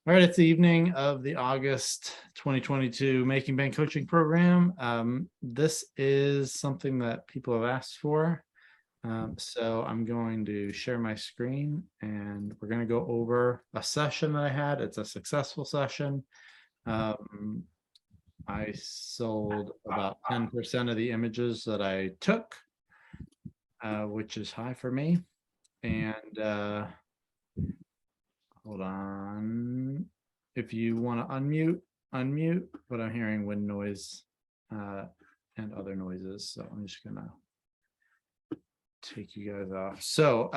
All right, it's the evening of the August 2022 Making Bank Coaching Program. This is something that people have asked for. So I'm going to share my screen and we're going to go over a session that I had. It's a successful session. I sold about 10% of the images that I took, which is high for me. And hold on. If you want to unmute, but I'm hearing wind noise and other noises. So I'm just gonna take you guys off. So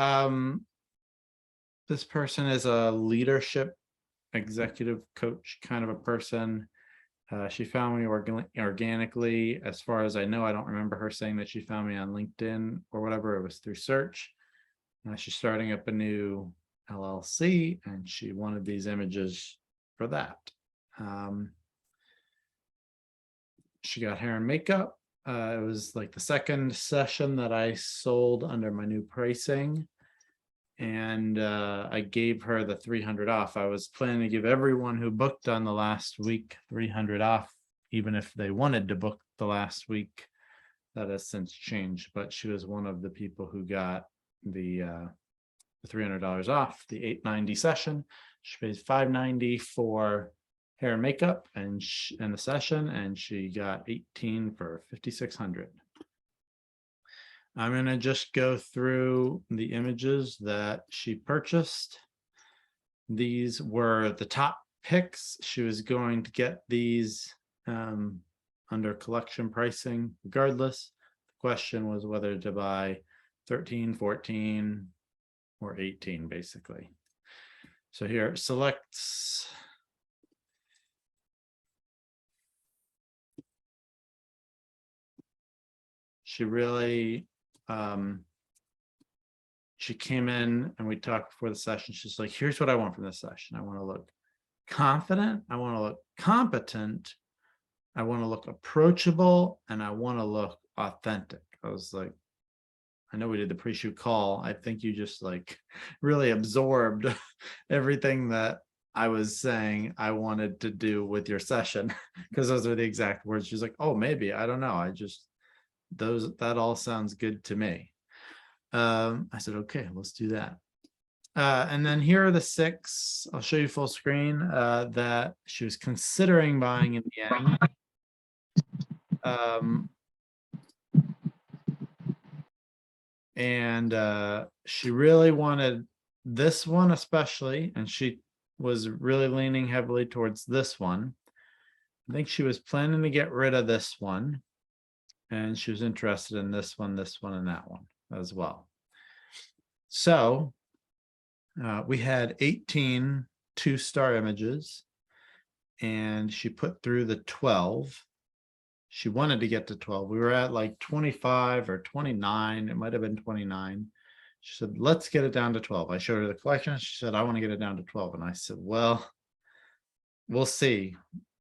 this person is a leadership executive coach kind of a person. She found me organically. As far as I know, I don't remember her saying that she found me on LinkedIn or whatever. It was through search. She's starting up a new LLC and she wanted these images for that. She got hair and makeup. It was like the second session that I sold under my new pricing. And I gave her the 300 off. I was planning to give everyone who booked on the last week 300 off, even if they wanted to book the last week. That has since changed, but she was one of the people who got the $300 off the $890 session. She pays $590 for hair and makeup and the session, and she got 18 for $5,600. I'm going to just go through the images that she purchased. These were the top picks. She was going to get these under collection pricing regardless. The question was whether to buy 13, 14, or 18, basically. So here, selects. She really, she came in and we talked before the session. She's like, here's what I want from this session. I want to look confident. I want to look competent. I want to look approachable, and I want to look authentic. I was like, I know we did the pre-shoot call. I think you just like really absorbed everything that I was saying I wanted to do with your session, because those are the exact words. She's like, oh, maybe, I don't know. That all sounds good to me. I said, okay, let's do that. And then here are the 6, I'll show you full screen, that she was considering buying in the end. And she really wanted this one especially, and she was really leaning heavily towards this one. I think she was planning to get rid of this one, and she was interested in this one, and that one as well. So we had 18 2-star images, and she put through the 12. She wanted to get to 12. We were at like 25 or 29. It might have been 29. She said, let's get it down to 12. I showed her the collection. She said, I want to get it down to 12. And I said, well, we'll see.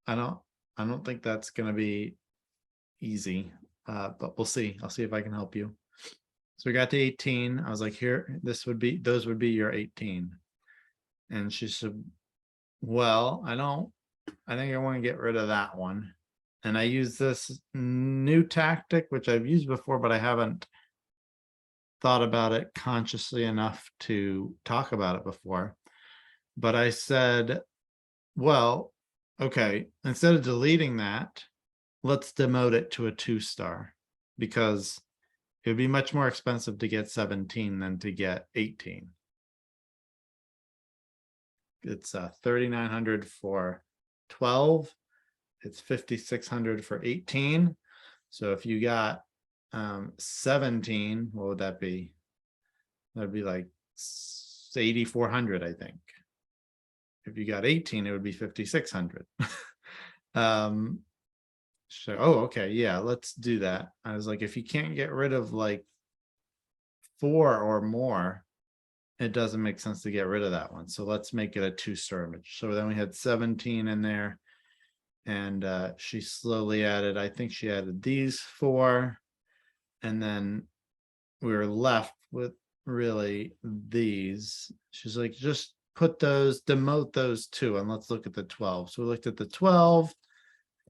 I don't think that's going to be easy, but we'll see. I'll see if I can help you. So we got to 18. I was like, here, those would be your 18. And she said, well, I think I want to get rid of that one. And I use this new tactic, which I've used before, but I haven't thought about it consciously enough to talk about it before. But I said, well, okay, instead of deleting that, let's demote it to a 2-star, because it would be much more expensive to get 17 than to get 18. It's $3,900 for 12. It's $5,600 for 18. So if you got 17, what would that be? That'd be like 8,400, I think. If you got 18, it would be 5,600. So, oh, okay, yeah, let's do that. I was like, if you can't get rid of like 4 or more, it doesn't make sense to get rid of that one. So let's make it a 2-star image. So then we had 17 in there. And she slowly added, I think she added these 4, and then we were left with really these. She's like, just put those, demote those two, and let's look at the 12. So we looked at the 12.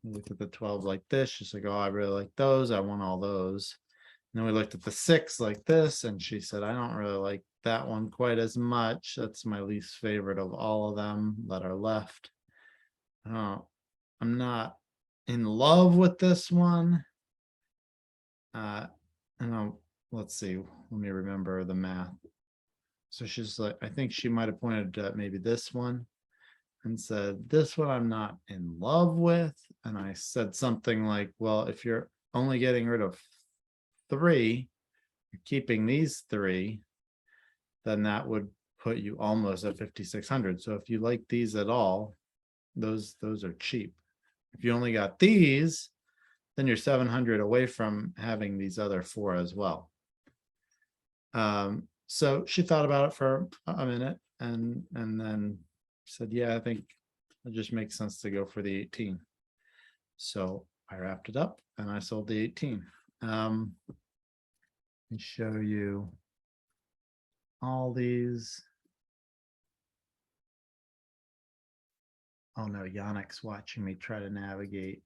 We looked at the 12 like this. She's like, oh, I really like those. I want all those. And then we looked at the 6 like this, and she said, I don't really like that one quite as much. That's my least favorite of all of them that are left. Oh, I'm not in love with this one. Let's see. Let me remember the math. So she's like, I think she might have pointed at maybe this one and said, this one I'm not in love with. And I said something like, well, if you're only getting rid of 3, you're keeping these 3, then that would put you almost at 5,600. So if you like these at all, those are cheap. If you only got these, then you're 700 away from having these other 4 as well. So she thought about it for a minute and then said, yeah, I think it just makes sense to go for the 18. So I wrapped it up and I sold the 18. Let me show you all these. Oh no, Yannick's watching me try to navigate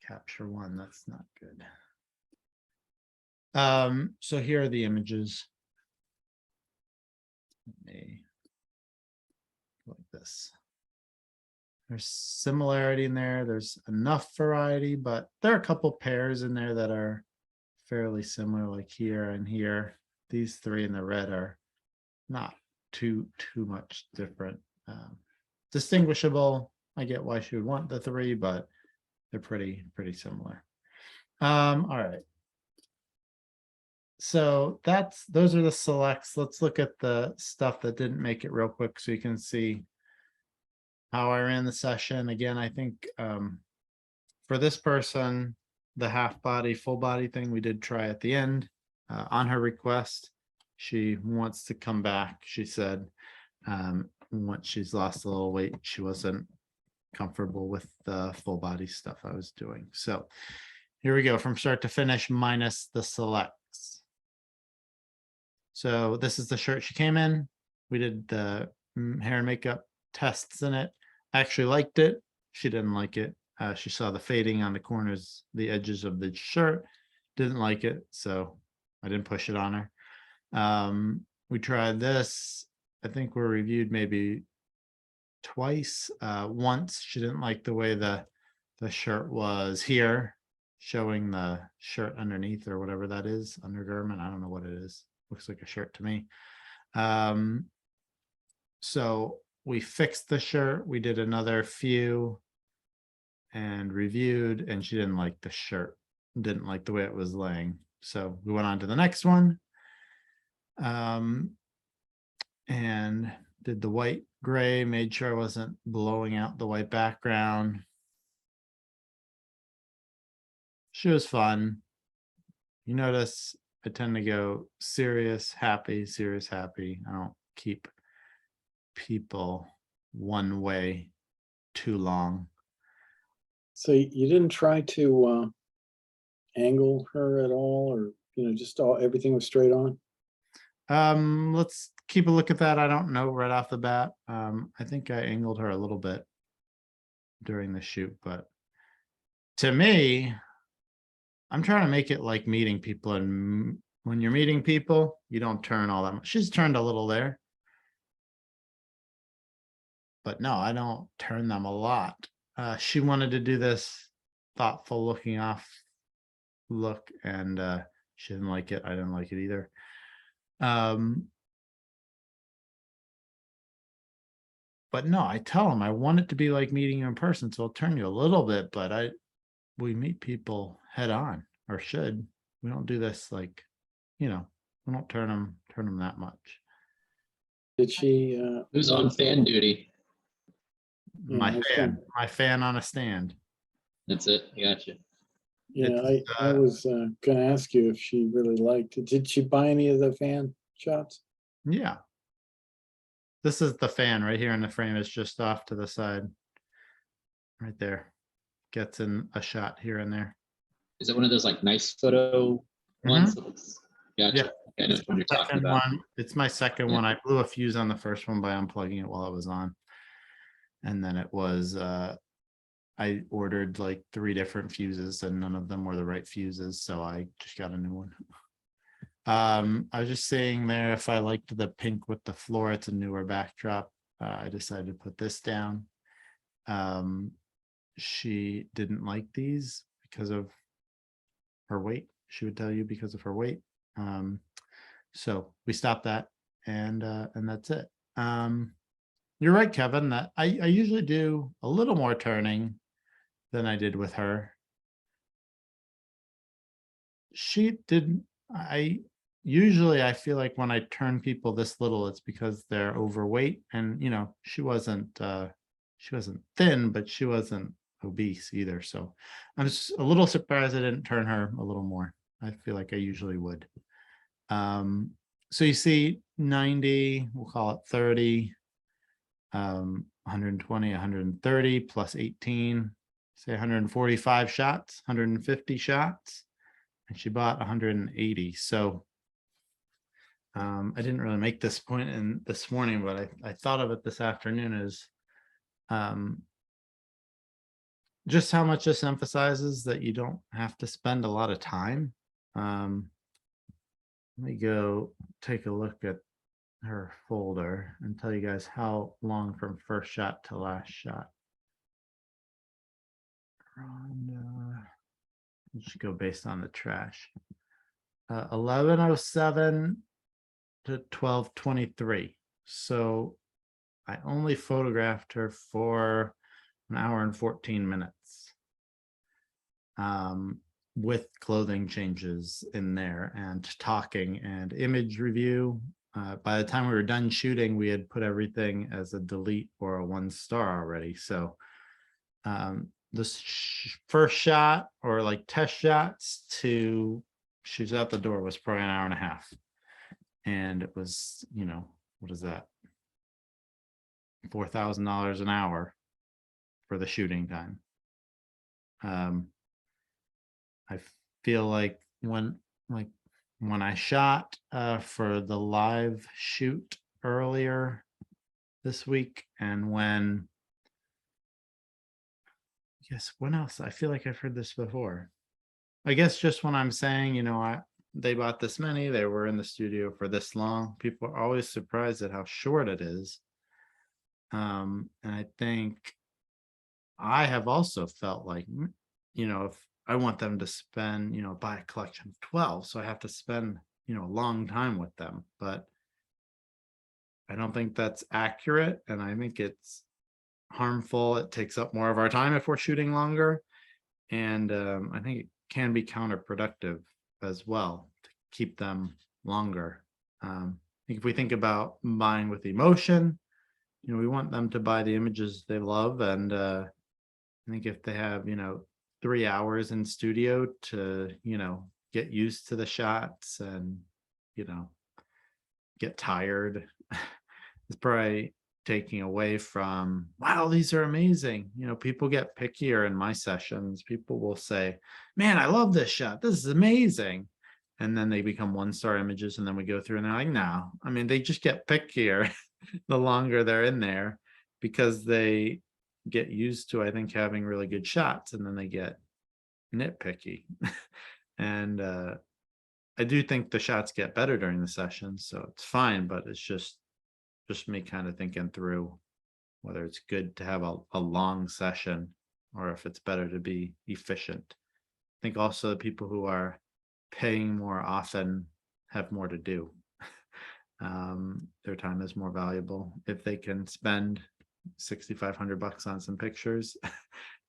capture 1. That's not good. So here are the images. Let me like this. There's similarity in there. There's enough variety, but there are a couple pairs in there that are fairly similar, like here and here. These 3 in the red are not too much different. Distinguishable. I get why she would want the 3, but they're pretty similar. All right. So those are the selects. Let's look at the stuff that didn't make it real quick so you can see how I ran the session. Again, I think for this person, the half body, full body thing we did try at the end on her request. She wants to come back. She said once she's lost a little weight, she wasn't comfortable with the full body stuff I was doing. So here we go from start to finish minus the selects. So this is the shirt she came in. We did the hair and makeup tests in it. I actually liked it. She didn't like it. She saw the fading on the corners, the edges of the shirt. Didn't like it, so I didn't push it on her. We tried this. I think we're reviewed maybe twice. Once she didn't like the way the shirt was here, showing the shirt underneath or whatever that is, undergarment. I don't know what it is. Looks like a shirt to me. So we fixed the shirt. We did another few and reviewed, and she didn't like the shirt, didn't like the way it was laying. So we went on to the next one and did the white gray, made sure I wasn't blowing out the white background. She was fun. You notice I tend to go serious, happy, serious, happy. I don't keep people one way too long. So you didn't try to angle her at all, or just everything was straight on? Let's keep a look at that. I don't know right off the bat. I think I angled her a little bit during the shoot, but to me, I'm trying to make it like meeting people, and when you're meeting people, you don't turn all that much. She's turned a little there, but no, I don't turn them a lot. She wanted to do this thoughtful looking off look, and she didn't like it. I didn't like it either. But no, I tell them I want it to be like meeting you in person, so I'll turn you a little bit, but we meet people head on, or should. We don't do this like, we don't turn them that much. Did she? Who's on fan duty? My fan on a stand. That's it. Gotcha. Yeah, I was gonna ask you if she really liked it. Did she buy any of the fan shots? Yeah. This is the fan right here in the frame. Is just off to the side. Right there. Gets in a shot here and there. Is it one of those like nice photo ones? Gotcha. Yeah. I know what you're talking Second about. one, it's my second Yeah. one. I blew a fuse on the first one by unplugging it while it was on. And then it was, I ordered like 3 different fuses and none of them were the right fuses, so I just got a new one. I was just saying there, if I liked the pink with the floor, it's a newer backdrop. I decided to put this down. She didn't like these because of her weight. She would tell you because of her weight. So we stopped that, and that's it. You're right, Kevin, that I usually do a little more turning than I did with her. She didn't, I usually I feel like when I turn people this little, it's because they're overweight, and she wasn't thin, but she wasn't obese either. So I'm just a little surprised I didn't turn her a little more. I feel like I usually would. So you see 90, we'll call it 30, 120, 130 plus 18, say 145 shots, 150 shots, and she bought 180. So I didn't really make this point in this morning, but I thought of it this afternoon as just how much this emphasizes that you don't have to spend a lot of time. Let me go take a look at her folder and tell you guys how long from first shot to last shot. Let's go based on the trash. 11:07 to 12:23. So I only photographed her for an hour and 14 minutes. With clothing changes in there and talking and image review. By the time we were done shooting, we had put everything as a delete or a 1-star already. So this first shot or like test shots to she's out the door was probably an hour and a half. And it was, what is that? $4,000 an hour for the shooting time. I feel like when I shot for the live shoot earlier this week, and when else? I feel like I've heard this before. I guess just when I'm saying, they bought this many, they were in the studio for this long, people are always surprised at how short it is. And I think I have also felt like, if I want them to spend, buy a collection of 12, so I have to spend, a long time with them, but I don't think that's accurate. And I think it's harmful. It takes up more of our time if we're shooting longer. And I think it can be counterproductive as well to keep them longer. I think if we think about buying with emotion, we want them to buy the images they love. And I think if they have, 3 hours in studio to, get used to the shots and, get tired, it's probably taking away from, wow, these are amazing. People get pickier in my sessions. People will say, man, I love this shot. This is amazing. And then they become 1-star images. And then we go through and they're like, no, I mean, they just get pickier the longer they're in there because they get used to, I think, having really good shots, and then they get nitpicky. And I do think the shots get better during the session, so it's fine, but it's just me kind of thinking through whether it's good to have a long session or if it's better to be efficient. I think also the people who are paying more often have more to do. Their time is more valuable. If they can spend $6,500 on some pictures,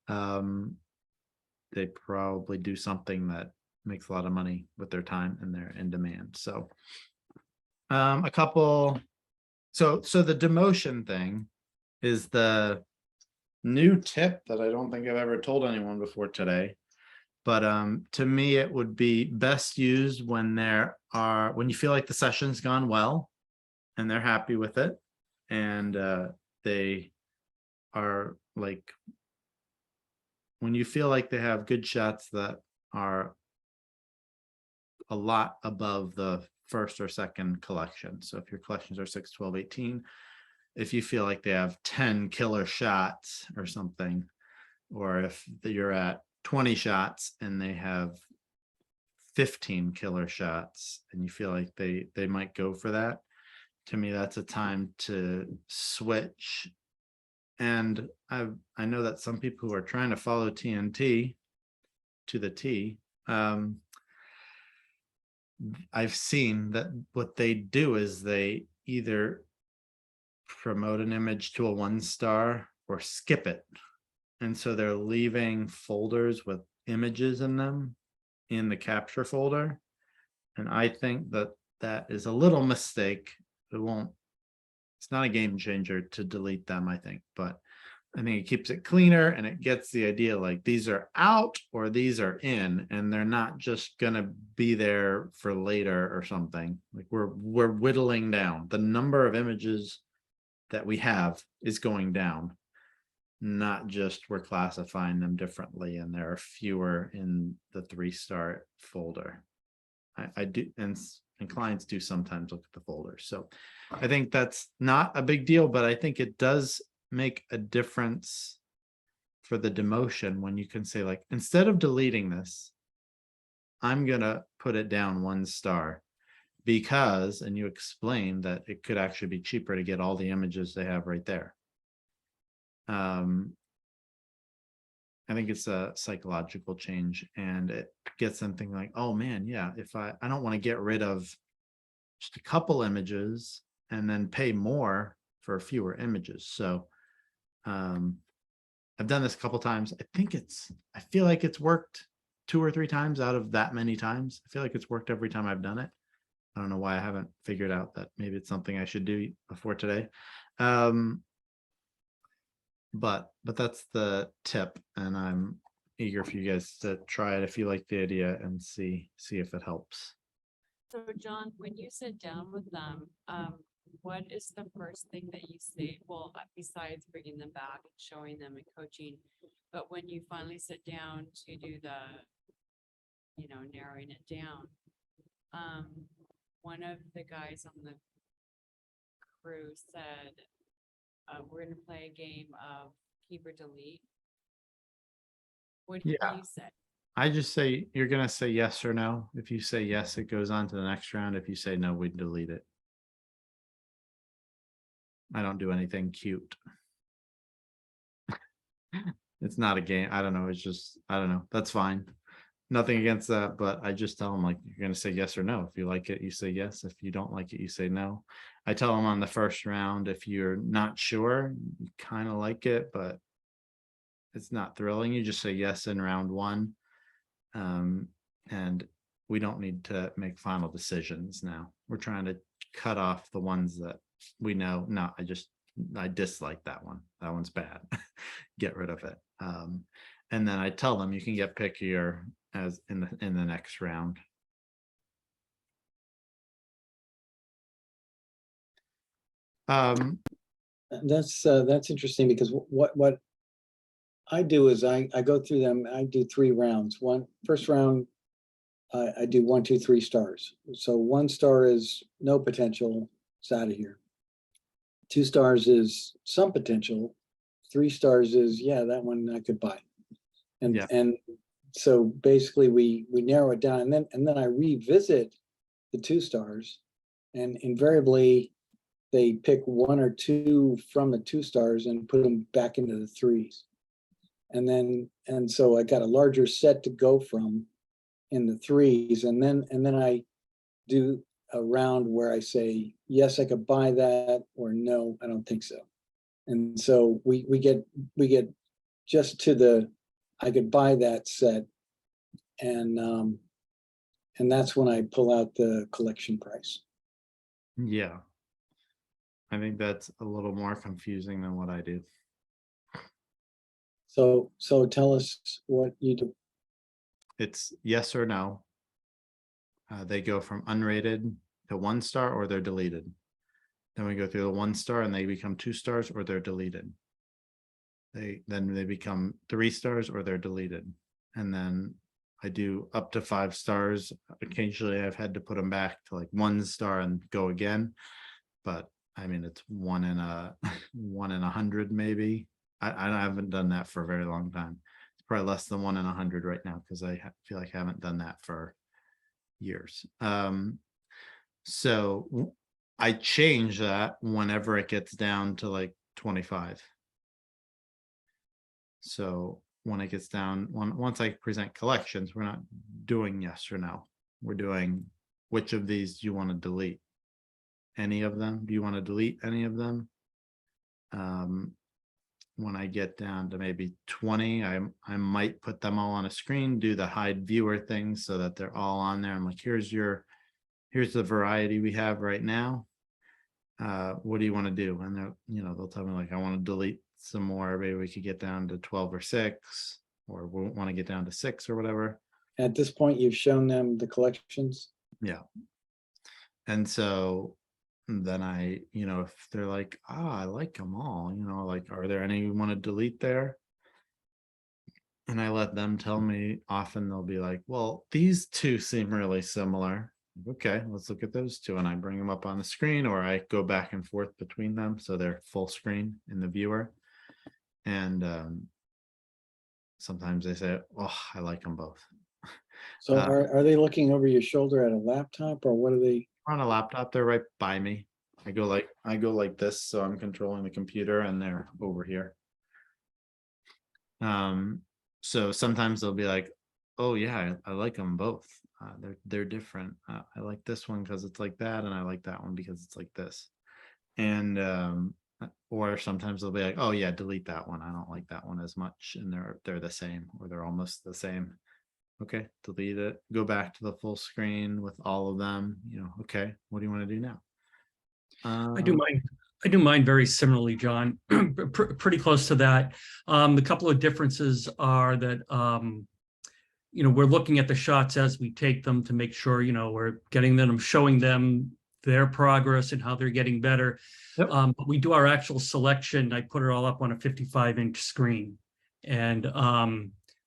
they probably do something that makes a lot of money with their time and they're in demand. So a couple, so the demotion thing is the new tip that I don't think I've ever told anyone before today. But to me, it would be best used when when you feel like the session's gone well and they're happy with it, and they are like, when you feel like they have good shots that are a lot above the first or second collection. So if your collections are 6, 12, 18, if you feel like they have 10 killer shots or something, or if you're at 20 shots and they have 15 killer shots and you feel like they might go for that, to me that's a time to switch. And I know that some people who are trying to follow TNT to the T, I've seen that what they do is they either promote an image to a 1-star or skip it. And so they're leaving folders with images in them in the capture folder. And I think that that is a little mistake. It's not a game changer to delete them, I think, but I think it keeps it cleaner and it gets the idea like these are out or these are in, and they're not just gonna be there for later or something. Like we're whittling down. The number of images that we have is going down, not just we're classifying them differently and there are fewer in the 3-star folder. I do, and clients do sometimes look at the folders. So I think that's not a big deal, but I think it does make a difference for the demotion when you can say, like, instead of deleting this, I'm gonna put it down 1 star because, and you explain that it could actually be cheaper to get all the images they have right there. I think it's a psychological change, and it gets them thinking like, oh man, yeah, if I don't want to get rid of just a couple images and then pay more for fewer images. So I've done this a couple times. I feel like it's worked 2 or 3 times out of that many times. I feel like it's worked every time I've done it. I don't know why I haven't figured out that maybe it's something I should do before today. But that's the tip, and I'm eager for you guys to try it if you like the idea and see if it helps. So John, when you sit down with them, what is the first thing that you say? Well, besides bringing them back and showing them and coaching, but when you finally sit down to do the, narrowing it down, one of the guys on the crew said, we're gonna play a game of keep or delete. What do Yeah. you say? I just say you're gonna say yes or no. If you say yes, it goes on to the next round. If you say no, we delete it. I don't do anything cute. It's not a game. I don't know. It's just, I don't know. That's fine. Nothing against that, but I just tell them like, you're going to say yes or no. If you like it, you say yes. If you don't like it, you say no. I tell them on the first round, if you're not sure, you kind of like it, but it's not thrilling, you just say yes in round 1. And we don't need to make final decisions now. We're trying to cut off the ones that we know, no, I dislike that one. That one's bad. Get rid of it. And then I tell them you can get pickier as in the next round. That's interesting because what I do is I go through them. I do 3 rounds. First round, I do 1, 2, 3 stars. So 1 star is no potential, it's out of here. 2 stars is some potential. 3 stars is, yeah, that one I could buy. And Yeah. and so basically we narrow it down, and then I revisit the 2 stars, and invariably they pick 1 or 2 from the 2 stars and put them back into the 3s. And so I got a larger set to go from in the 3s, and then I do a round where I say, yes, I could buy that, or no, I don't think so. And so we get just to the, I could buy that set. And that's when I pull out the collection price. Yeah. I think that's a little more confusing than what I do. So tell us what you do. It's yes or no. They go from unrated to 1 star or they're deleted. Then we go through the 1 star and they become 2 stars or they're deleted. Then they become 3 stars or they're deleted. And then I do up to 5 stars. Occasionally I've had to put them back to like 1 star and go again. But I mean, it's 1 in a 1 in 100 maybe. I haven't done that for a very long time. It's probably less than 1 in 100 right now because I feel like I haven't done that for years. So I change that whenever it gets down to like 25. So when it gets down, once I present collections, we're not doing yes or no. We're doing which of these do you want to delete? Any of them? Do you want to delete any of them? When I get down to maybe 20, I might put them all on a screen, do the hide viewer thing so that they're all on there. I'm like, here's the variety we have right now. What do you want to do? And they'll tell me like, I want to delete some more. Maybe we could get down to 12 or 6, or we want to get down to 6 or whatever. At this point, you've shown them the collections. Yeah. And so then if they're like, I like them all, like, are there any you want to delete there? And I let them tell me. Often they'll be like, well, these two seem really similar. Okay, let's look at those two. And I bring them up on the screen, or I go back and forth between them. So they're full screen in the viewer. And sometimes they say, oh, I like them both. So are they looking over your shoulder at a laptop, or what are they? On a laptop, they're right by me. I go like this, so I'm controlling the computer and they're over here. So sometimes they'll be like, oh yeah, I like them both. They're different. I like this one because it's like that, and I like that one because it's like this. And or sometimes they'll be like, oh yeah, delete that one. I don't like that one as much, and they're the same, or they're almost the same. Okay, delete it. Go back to the full screen with all of them. Okay, what do you want to do now? I do mine very similarly, John. Pretty close to that. The couple of differences are that we're looking at the shots as we take them to make sure we're getting them, showing them their progress and how they're getting better. Yep. But we do our actual selection. I put it all up on a 55-inch screen, and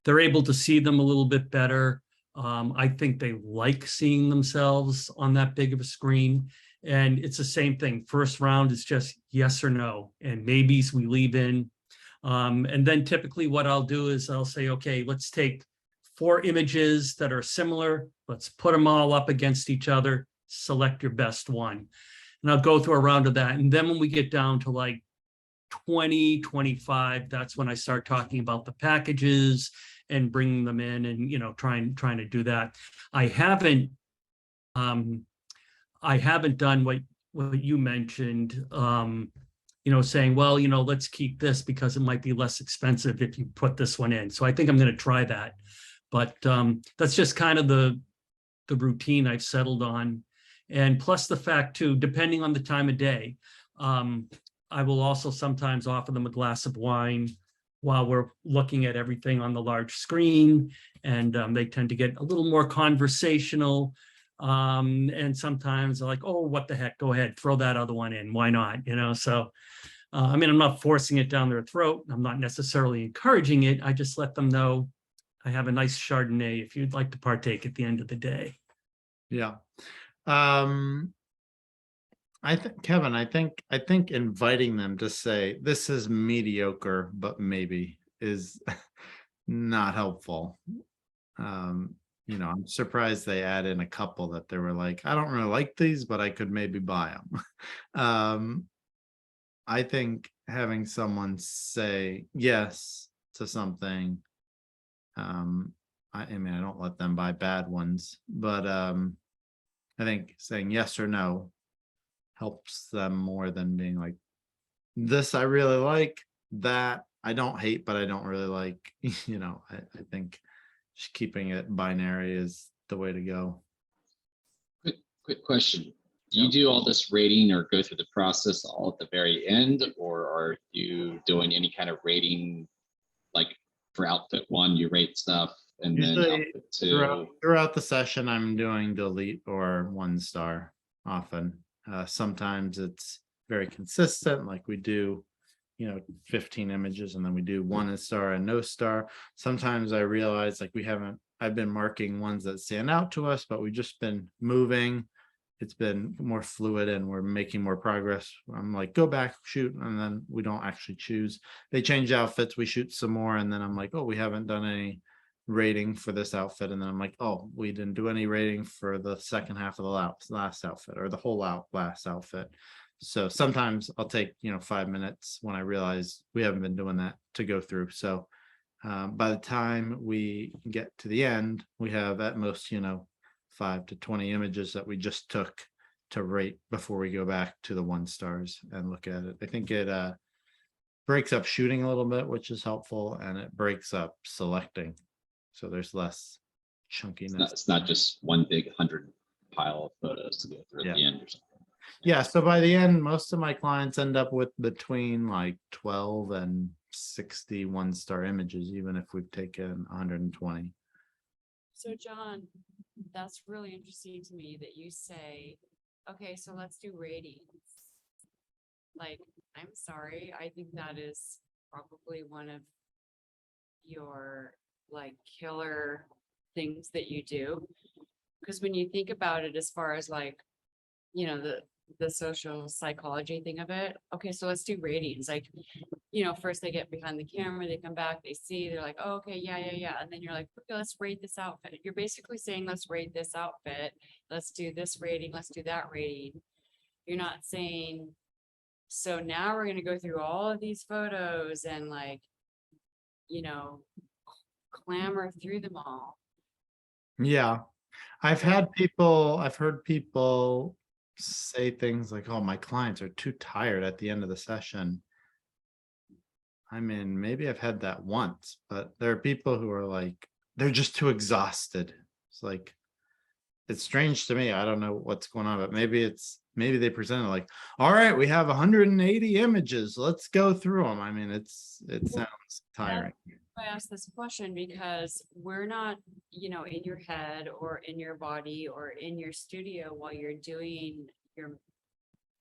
they're able to see them a little bit better. I think they like seeing themselves on that big of a screen. And it's the same thing. First round is just yes or no, and maybes we leave in. And then typically what I'll do is I'll say, okay, let's take 4 images that are similar. Let's put them all up against each other. Select your best one. And I'll go through a round of that. And then when we get down to like 20, 25, that's when I start talking about the packages and bringing them in and, trying to do that. I haven't done what you mentioned, saying, well, let's keep this because it might be less expensive if you put this one in. So I think I'm going to try that. But that's just kind of the routine I've settled on. And plus the fact too, depending on the time of day, I will also sometimes offer them a glass of wine while we're looking at everything on the large screen. And they tend to get a little more conversational. And sometimes they're like, oh, what the heck, go ahead, throw that other one in. Why not? So, I'm not forcing it down their throat. I'm not necessarily encouraging it. I just let them know I have a nice Chardonnay if you'd like to partake at the end of the day. Yeah. I think, Kevin, I think inviting them to say this is mediocre, but maybe is not helpful. I'm surprised they add in a couple that they were like, I don't really like these, but I could maybe buy them. I think having someone say yes to something, I don't let them buy bad ones, but I think saying yes or no helps them more than being like, this I really like, that I don't hate, but I don't really like. I think just keeping it binary is the way to go. Quick question. Do you do all this rating or go through the process all at the very end, or are you doing any kind of rating, like for outfit 1, you rate stuff, and Usually, then outfit 2? Throughout the session, I'm doing delete or 1 star often. Sometimes it's very consistent, like we do 15 images and then we do 1 star and no star. Sometimes I realize like I I've been marking ones that stand out to us, but we've just been moving. It's been more fluid and we're making more progress. I'm like, go back, shoot, and then we don't actually choose. They change outfits, we shoot some more, and then I'm like, oh, we haven't done any rating for this outfit. And then I'm like, oh, we didn't do any rating for the second half of the last outfit or the whole last outfit. So sometimes I'll take, 5 minutes when I realize we haven't been doing that to go through. So by the time we get to the end, we have at most, 5 to 20 images that we just took to rate before we go back to the 1 stars and look at it. I think it breaks up shooting a little bit, which is helpful, and it breaks up selecting. So there's less chunkiness. It's not just one big 100 pile of photos to go through at the end or something. Yeah, so by the end, most of my clients end up with between like 12 and 60 1-star images, even if we've taken 120. So John, that's really interesting to me that you say, okay, so let's do ratings. Like, I'm sorry, I think that is probably one of your like killer things that you do. Because when you think about it, as far as like, the social psychology thing of it, okay, so let's do ratings. Like, first they get behind the camera, they come back, they see, they're like, oh, okay, yeah. And then you're like, okay, let's rate this outfit. You're basically saying, let's rate this outfit. Let's do this rating. Let's do that rating. You're not saying, so now we're going to go through all of these photos and like, clamor through them all. Yeah, I've heard people say things like, oh, my clients are too tired at the end of the session. I mean, maybe I've had that once, but there are people who are like, they're just too exhausted. It's like, it's strange to me. I don't know what's going on, but maybe they presented like, all right, we have 180 images. Let's go through them. I mean, it sounds tiring. I asked this question because we're not, in your head or in your body or in your studio while you're doing your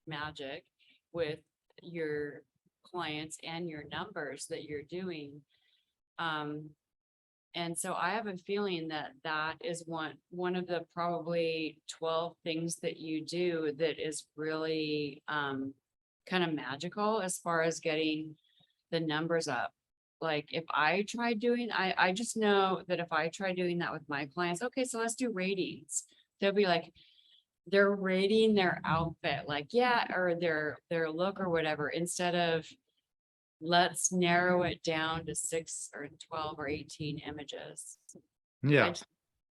magic with your clients and your numbers that you're doing. And so I have a feeling that is one of the probably 12 things that you do that is really kind of magical as far as getting the numbers up. Like if I try doing, I just know that if I try doing that with my clients, okay, so let's do ratings. They'll be like, they're rating their outfit, like, yeah, or their look or whatever, instead of let's narrow it down to 6 or 12 or 18 images. Yeah.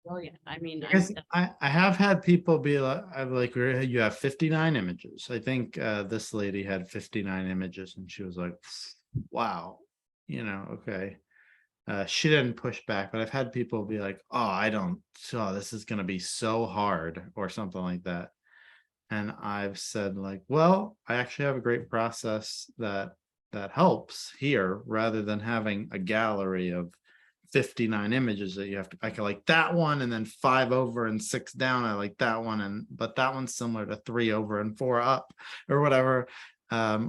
Brilliant. I mean, Because I have had people be like, you have 59 images. I think this lady had 59 images and she was like, wow, okay. She didn't push back, but I've had people be like, this is going to be so hard or something like that. And I've said like, well, I actually have a great process that helps here rather than having a gallery of 59 images that you have to, I can like that one and then 5 over and 6 down. I like that one. But that one's similar to 3 over and 4 up or whatever.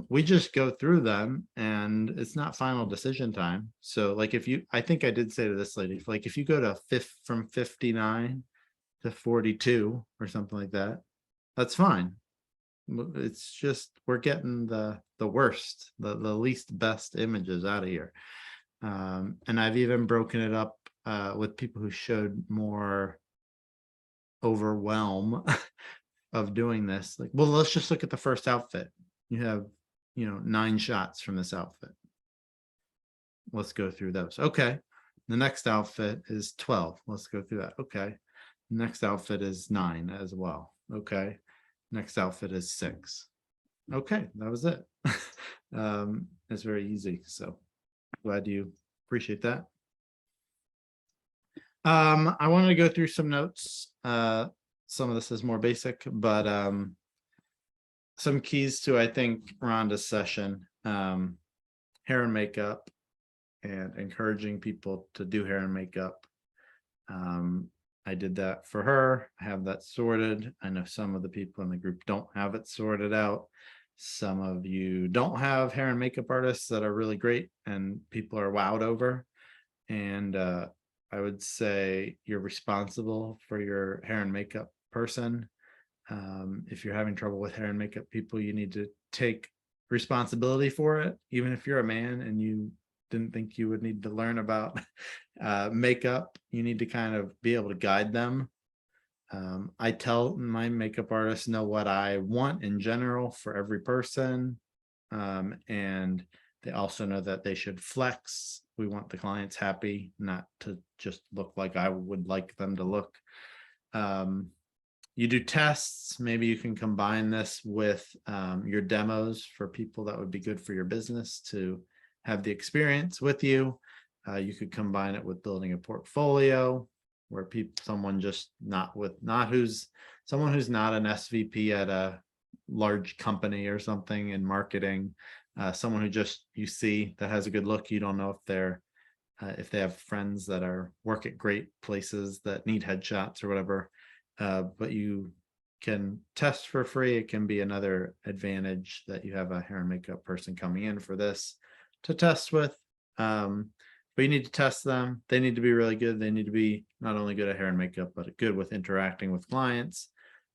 We just go through them and it's not final decision time. So like I think I did say to this lady, like if you go to from 59 to 42 or something like that, that's fine. It's just, we're getting the worst, the least best images out of here. And I've even broken it up with people who showed more overwhelm of doing this. Like, well, let's just look at the first outfit. You have, 9 shots from this outfit. Let's go through those. Okay. The next outfit is 12. Let's go through that. Okay. Next outfit is 9 as well. Okay. Next outfit is 6. Okay. That was it. It's very easy. So glad you appreciate that. I wanted to go through some notes. Some of this is more basic, but some keys to, I think, Rhonda's session, hair and makeup and encouraging people to do hair and makeup. I did that for her. I have that sorted. I know some of the people in the group don't have it sorted out. Some of you don't have hair and makeup artists that are really great and people are wowed over. And I would say you're responsible for your hair and makeup person. If you're having trouble with hair and makeup people, you need to take responsibility for it. Even if you're a man and you didn't think you would need to learn about makeup, you need to kind of be able to guide them. I tell my makeup artists know what I want in general for every person. And they also know that they should flex. We want the clients happy, not to just look like I would like them to look. You do tests. Maybe you can combine this with your demos for people that would be good for your business to have the experience with you. You could combine it with building a portfolio where someone who's not an SVP at a large company or something in marketing, someone who just you see that has a good look. You don't know if they have friends that work at great places that need headshots or whatever. But you can test for free. It can be another advantage that you have a hair and makeup person coming in for this to test with. But you need to test them. They need to be really good. They need to be not only good at hair and makeup, but good with interacting with clients,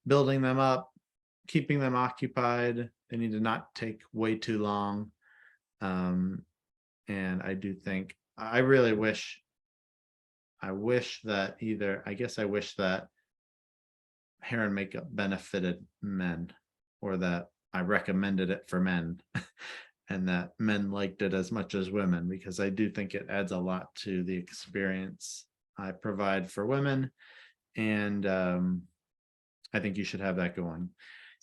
building them up, keeping them occupied. They need to not take way too long. And I do think, I wish that hair and makeup benefited men, or that I recommended it for men and that men liked it as much as women, because I do think it adds a lot to the experience I provide for women. And I think you should have that going.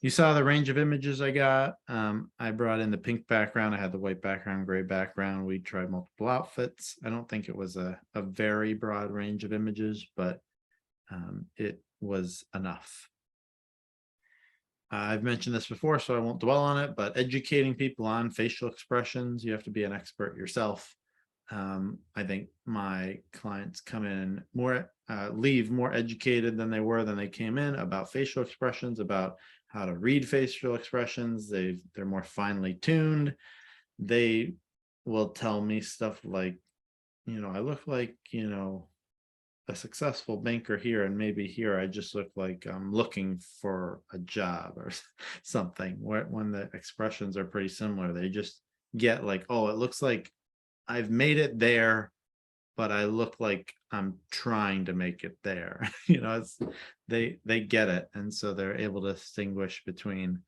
You saw the range of images I got. I brought in the pink background. I had the white background, gray background. We tried multiple outfits. I don't think it was a very broad range of images, but it was enough. I've mentioned this before, so I won't dwell on it, but educating people on facial expressions, you have to be an expert yourself. I think my clients come in leave more educated than they came in about facial expressions, about how to read facial expressions. They're more finely tuned. They will tell me stuff like, I look like, a successful banker here, and maybe here I just look like I'm looking for a job or something. When the expressions are pretty similar, they just get like, oh, it looks like I've made it there, but I look like I'm trying to make it there. They get it, and so they're able to distinguish between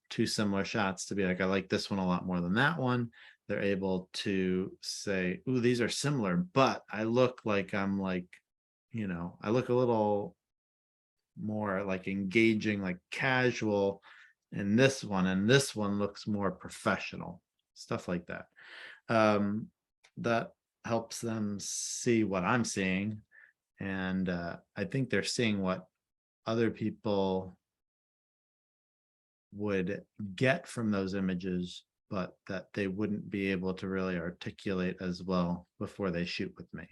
two similar shots to be like, I like this one a lot more than that one. They're able to say, ooh, these are similar, but I look like I'm like, I look a little more like engaging, like casual in this one, and this one looks more professional, stuff like that. That helps them see what I'm seeing. And I think they're seeing what other people would get from those images, but that they wouldn't be able to really articulate as well before they shoot with me.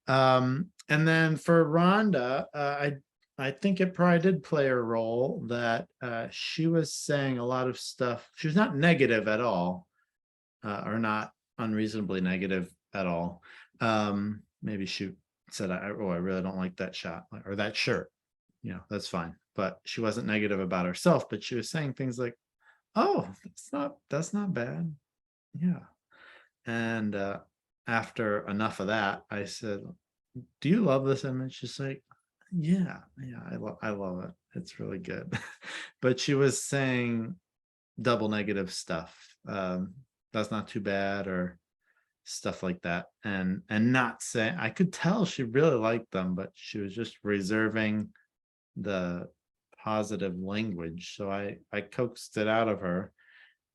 And then for Rhonda, I think it probably did play a role that she was saying a lot of stuff. She was not negative at all, or not unreasonably negative at all. Maybe she said, I really don't like that shot or that shirt. That's fine. But she wasn't negative about herself, but she was saying things like, oh, that's not bad. Yeah. And after enough of that, I said, do you love this image? She's like, yeah, I love it. It's really good. But she was saying double negative stuff. That's not too bad, or stuff like that. And not saying, I could tell she really liked them, but she was just reserving the positive language. So I coaxed it out of her.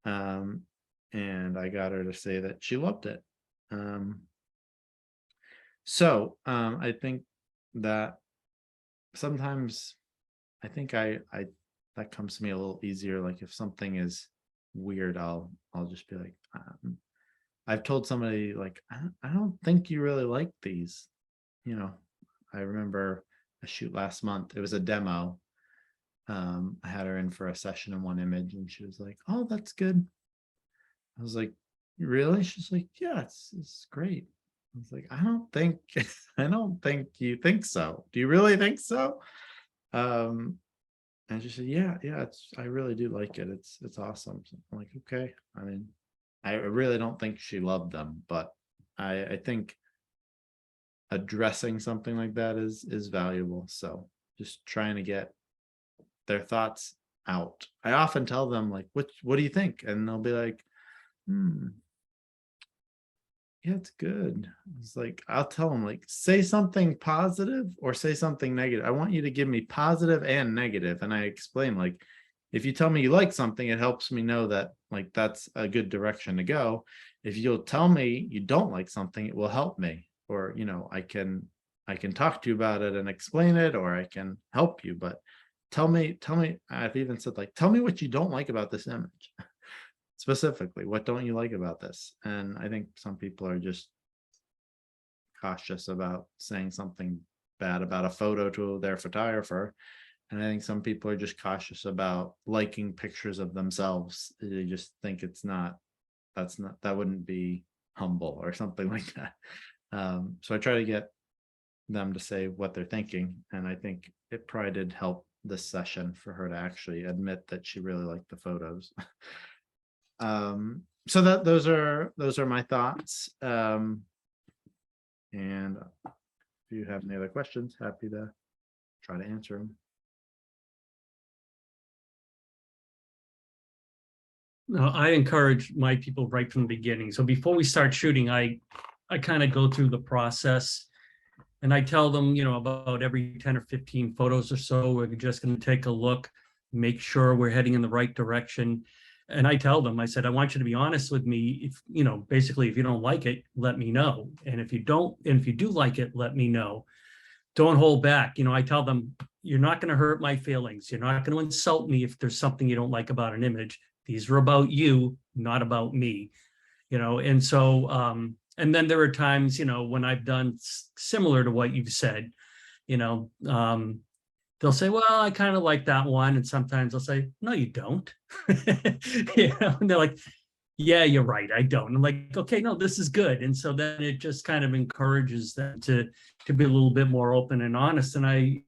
And I got her to say that she loved it. So I think that sometimes I think that comes to me a little easier. Like if something is weird, I'll just be like, I've told somebody like, I don't think you really like these. I remember a shoot last month. It was a demo. I had her in for a session in one image, and she was like, oh, that's good. I was like, really? She's like, yeah, it's great. was like, I don't think, I don't think you think so. Do you really think so? And she said, yeah, I really do like it. It's awesome. So I'm like, okay. I mean, I really don't think she loved them, but I think addressing something like that is valuable. So just trying to get their thoughts out. I often tell them like, what do you think? And they'll be like, yeah, it's good. It's like, I'll tell them like, say something positive or say something negative. I want you to give me positive and negative. And I explain like, if you tell me you like something, it helps me know that like, that's a good direction to go. If you'll tell me you don't like something, it will help me. Or, I can talk to you about it and explain it, or I can help you, but tell me, I've even said like, tell me what you don't like about this image. Specifically, what don't you like about this? And I think some people are just cautious about saying something bad about a photo to their photographer. And I think some people are just cautious about liking pictures of themselves. They just think that wouldn't be humble or something like that. So I try to get them to say what they're thinking. And I think it probably did help this session for her to actually admit that she really liked the photos. So those are my thoughts. And if you have any other questions, happy to try to answer them. No, I encourage my people right from the beginning. So before we start shooting, I kind of go through the process and I tell them, about every 10 or 15 photos or so, we're just going to take a look, make sure we're heading in the right direction. And I tell them, I said, I want you to be honest with me. If, basically, if you don't like it, let me know. And if you do like it, let me know. Don't hold back. I tell them, you're not going to hurt my feelings. You're not going to insult me if there's something you don't like about an image. These are about you, not about me. And so, and then there are times, when I've done similar to what you've said, they'll say, well, I kind of like that one. And sometimes they'll say, no, you don't. And they're like, yeah, you're right. I don't. I'm like, okay, no, this is good. And so then it just kind of encourages them to be a little bit more open and honest. And I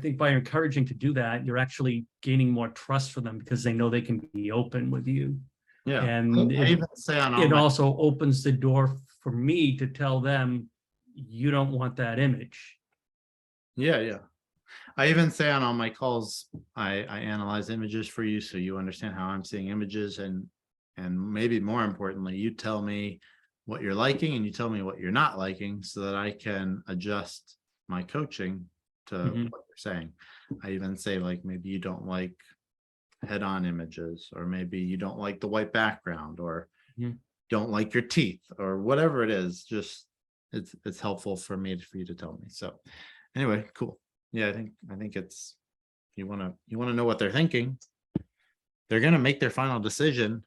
think by encouraging to do that, you're actually gaining more trust for them because they know they can be open with you. Yeah. And I even say on all it my, also opens the door for me to tell them, you don't want that image. yeah. I even say on all my calls, I analyze images for you so you understand how I'm seeing images, and maybe more importantly, you tell me what you're liking and you tell me what you're not liking so that I can adjust my coaching to what you're saying. I even say like, maybe you don't like head-on images, or maybe you don't like the white background, or don't like your teeth, or whatever it is. Just it's helpful for you to tell me. So anyway, cool. Yeah, I think it's, you want to know what they're thinking. They're going to make their final decision,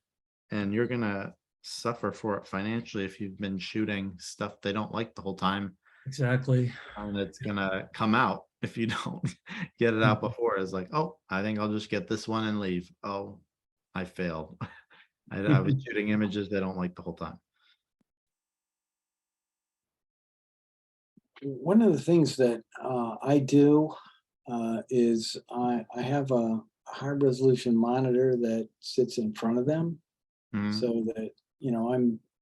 and you're going to suffer for it financially if you've been shooting stuff they don't like the whole time. Exactly. And it's going to come out if you don't get it out before. It's like, oh, I think I'll just get this one and leave. Oh, I failed. I was shooting images they don't like the whole time. One of the things that I do is I have a high resolution monitor that sits in front of them, so that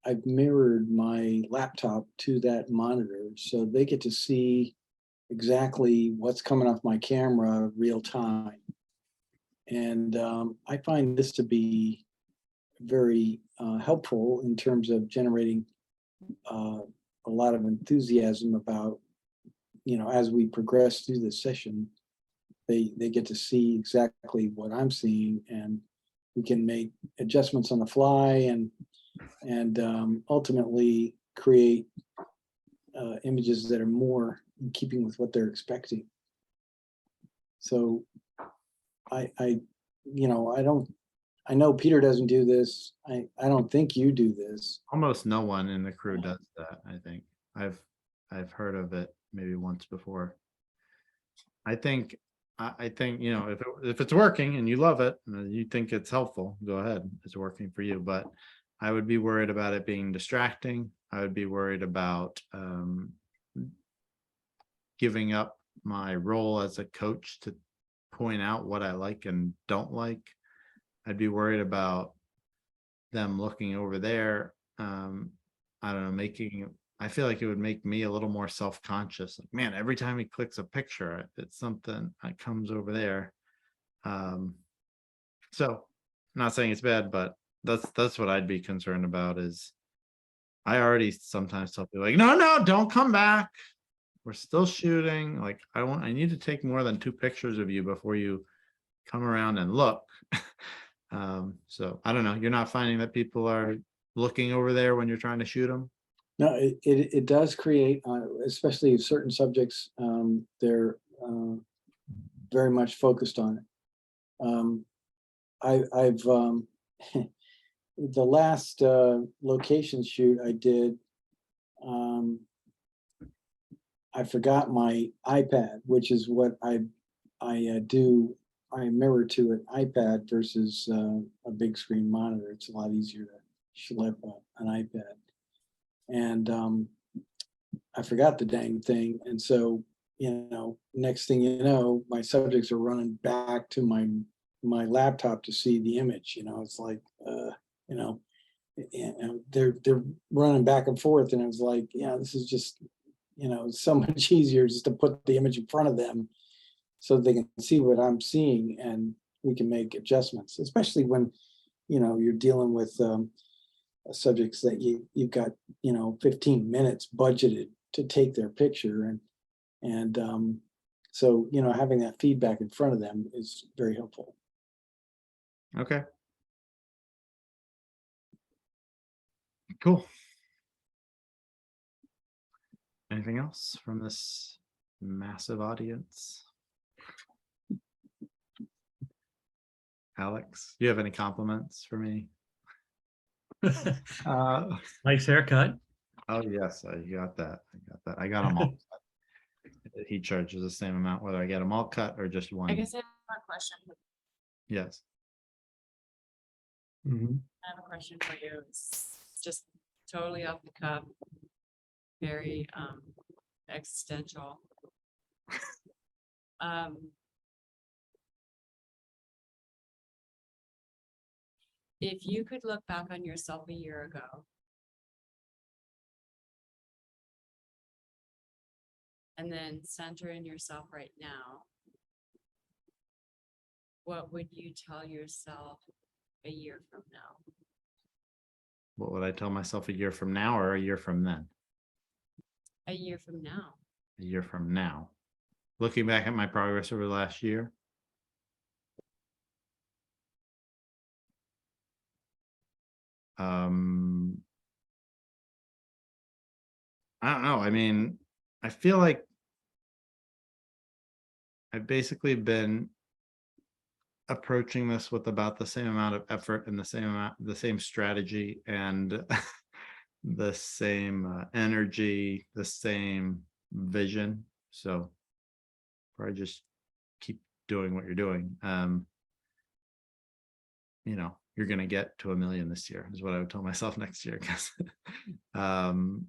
I've mirrored my laptop to that monitor, so they get to see exactly what's coming off my camera real time. And I find this to be very helpful in terms of generating a lot of enthusiasm about, as we progress through the session, they get to see exactly what I'm seeing, and we can make adjustments on the fly and ultimately create images that are more in keeping with what they're expecting. So I know Peter doesn't do this. I don't think you do this. Almost no one in the crew does that. I think I've heard of it maybe once before. I think if it's working and you love it and you think it's helpful, go ahead. It's working for you. But I would be worried about it being distracting. I would be worried about giving up my role as a coach to point out what I like and don't like. I'd be worried about them looking over there. I don't know, I feel like it would make me a little more self-conscious. Like, man, every time he clicks a picture, it's something that comes over there. So I'm not saying it's bad, but that's what I'd be concerned about. Is I already sometimes tell people like, no, don't come back. We're still shooting. Like, I need to take more than 2 pictures of you before you come around and look. So I don't know. You're not finding that people are looking over there when you're trying to shoot them? No, it does create, especially certain subjects, they're very much focused on it. I've the last location shoot I did, I forgot my iPad, which is what I do. I mirror to an iPad versus a big screen monitor. It's a lot easier to schlep an iPad. And I forgot the dang thing. And so, next thing you know, my subjects are running back to my laptop to see the image. It's like, and they're running back and forth. And I was like, yeah, this is just, it's so much easier just to put the image in front of them so they can see what I'm seeing, and we can make adjustments, especially when, you're dealing with subjects that you've got 15 minutes budgeted to take their picture, and so having that feedback in front of them is very helpful. Okay. Cool. Anything else from this massive audience? Alex, do you have any compliments for me? Nice haircut. Oh yes, I got that. I got them all. He charges the same amount whether I get them all cut or just I one. guess I have a question. Yes. Mhm. I have a question for you. It's just totally off the cuff. Very existential. If you could look back on yourself a year ago and then center in yourself right now, what would you tell yourself a year from now? What would I tell myself a year from now or a year from then? A year from now. A year from now. Looking back at my progress over the last year. I don't know. I mean, I feel like I've basically been approaching this with about the same amount of effort and the same strategy and the same energy, the same vision. So probably just keep doing what you're doing. You're going to get to 1 million this year is what I would tell myself next year. Because I don't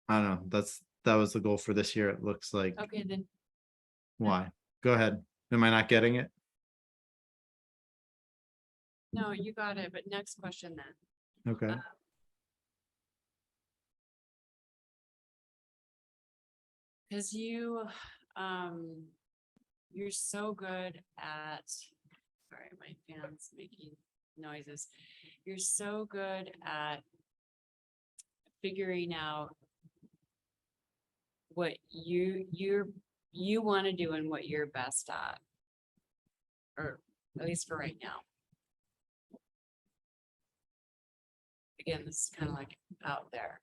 know. That was the goal for this year. It looks like. Okay, then Why? Go ahead. Am I not getting it? no, you got it. But next question then. Okay. Because you're so good at, sorry, my fan's making noises. You're so good at figuring out what you want to do and what you're best at, or at least for right now. Again, this is kind of like out there.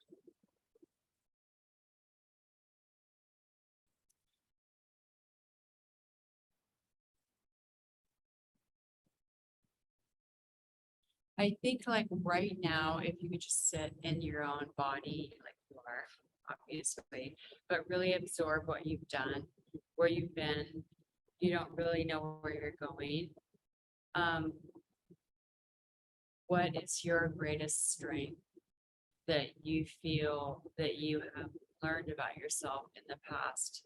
I think like right now, if you could just sit in your own body, like you are, obviously, but really absorb what you've done, where you've been. You don't really know where you're going. what is your greatest strength that you feel that you have learned about yourself in the past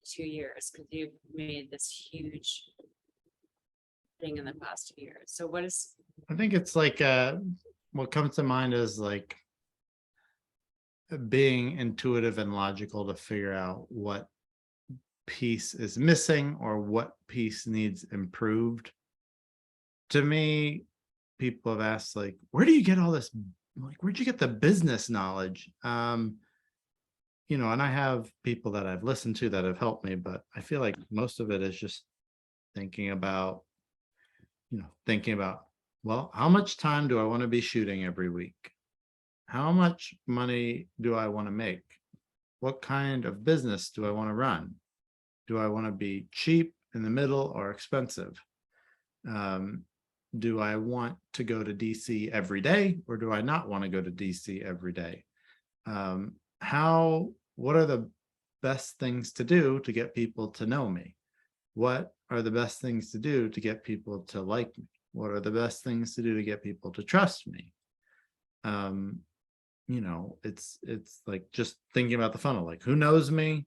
2 years? Because you've made this huge thing in the past 2 years. So what is, I think it's like, what comes to mind is like being intuitive and logical to figure out what piece is missing or what piece needs improved. To me, people have asked, like, where do you get all this? Like, where'd you get the business knowledge? You know, and I have people that I've listened to that have helped me, but I feel like most of it is just thinking about, well, how much time do I want to be shooting every week? How much money do I want to make? What kind of business do I want to run? Do I want to be cheap, in the middle, or expensive? Do I want to go to DC every day, or do I not want to go to DC every day? What are the best things to do to get people to know me? What are the best things to do to get people to like me? What are the best things to do to get people to trust me? You know, it's like just thinking about the funnel, like who knows me,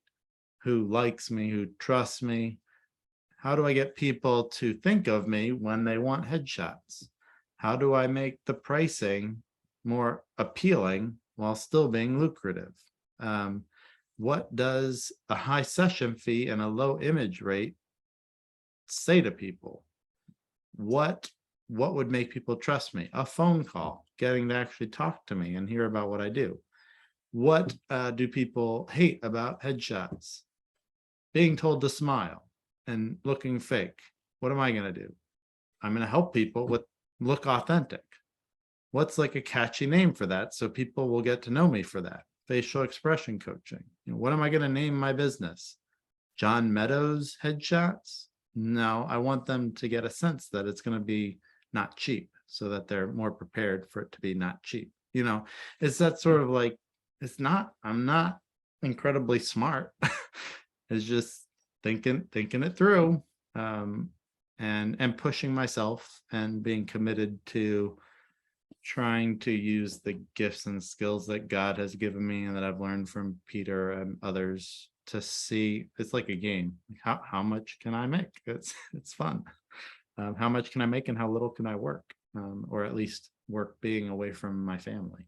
who likes me, who trusts me. How do I get people to think of me when they want headshots? How do I make the pricing more appealing while still being lucrative? What does a high session fee and a low image rate say to people? What would make people trust me? A phone call, getting to actually talk to me and hear about what I do. What do people hate about headshots? Being told to smile and looking fake. What am I going to do? I'm going to help people with look authentic. What's like a catchy name for that so people will get to know me for that? Facial expression coaching. You know, what am I going to name my business? John Meadows Headshots? No, I want them to get a sense that it's going to be not cheap, so that they're more prepared for it to be not cheap. You know, it's that sort of like, I'm not incredibly smart. It's just thinking it through, and pushing myself and being committed to trying to use the gifts and skills that God has given me and that I've learned from Peter and others to see. It's like a game. How much can I make? It's fun. How much can I make and how little can I work? Or at least work being away from my family.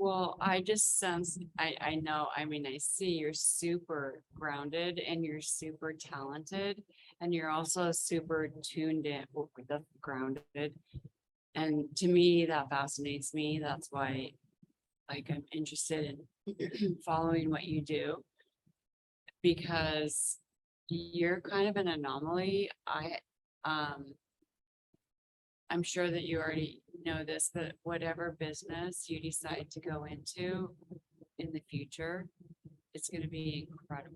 well, I just sense, I know, I mean, I see you're super grounded and you're super talented and you're also super tuned in, that's grounded. And to me, that fascinates me. That's why, like, I'm interested in following what you do. Because you're kind of an anomaly. I'm sure that you already know this, that whatever business you decide to go into in the future, it's going to be incredible,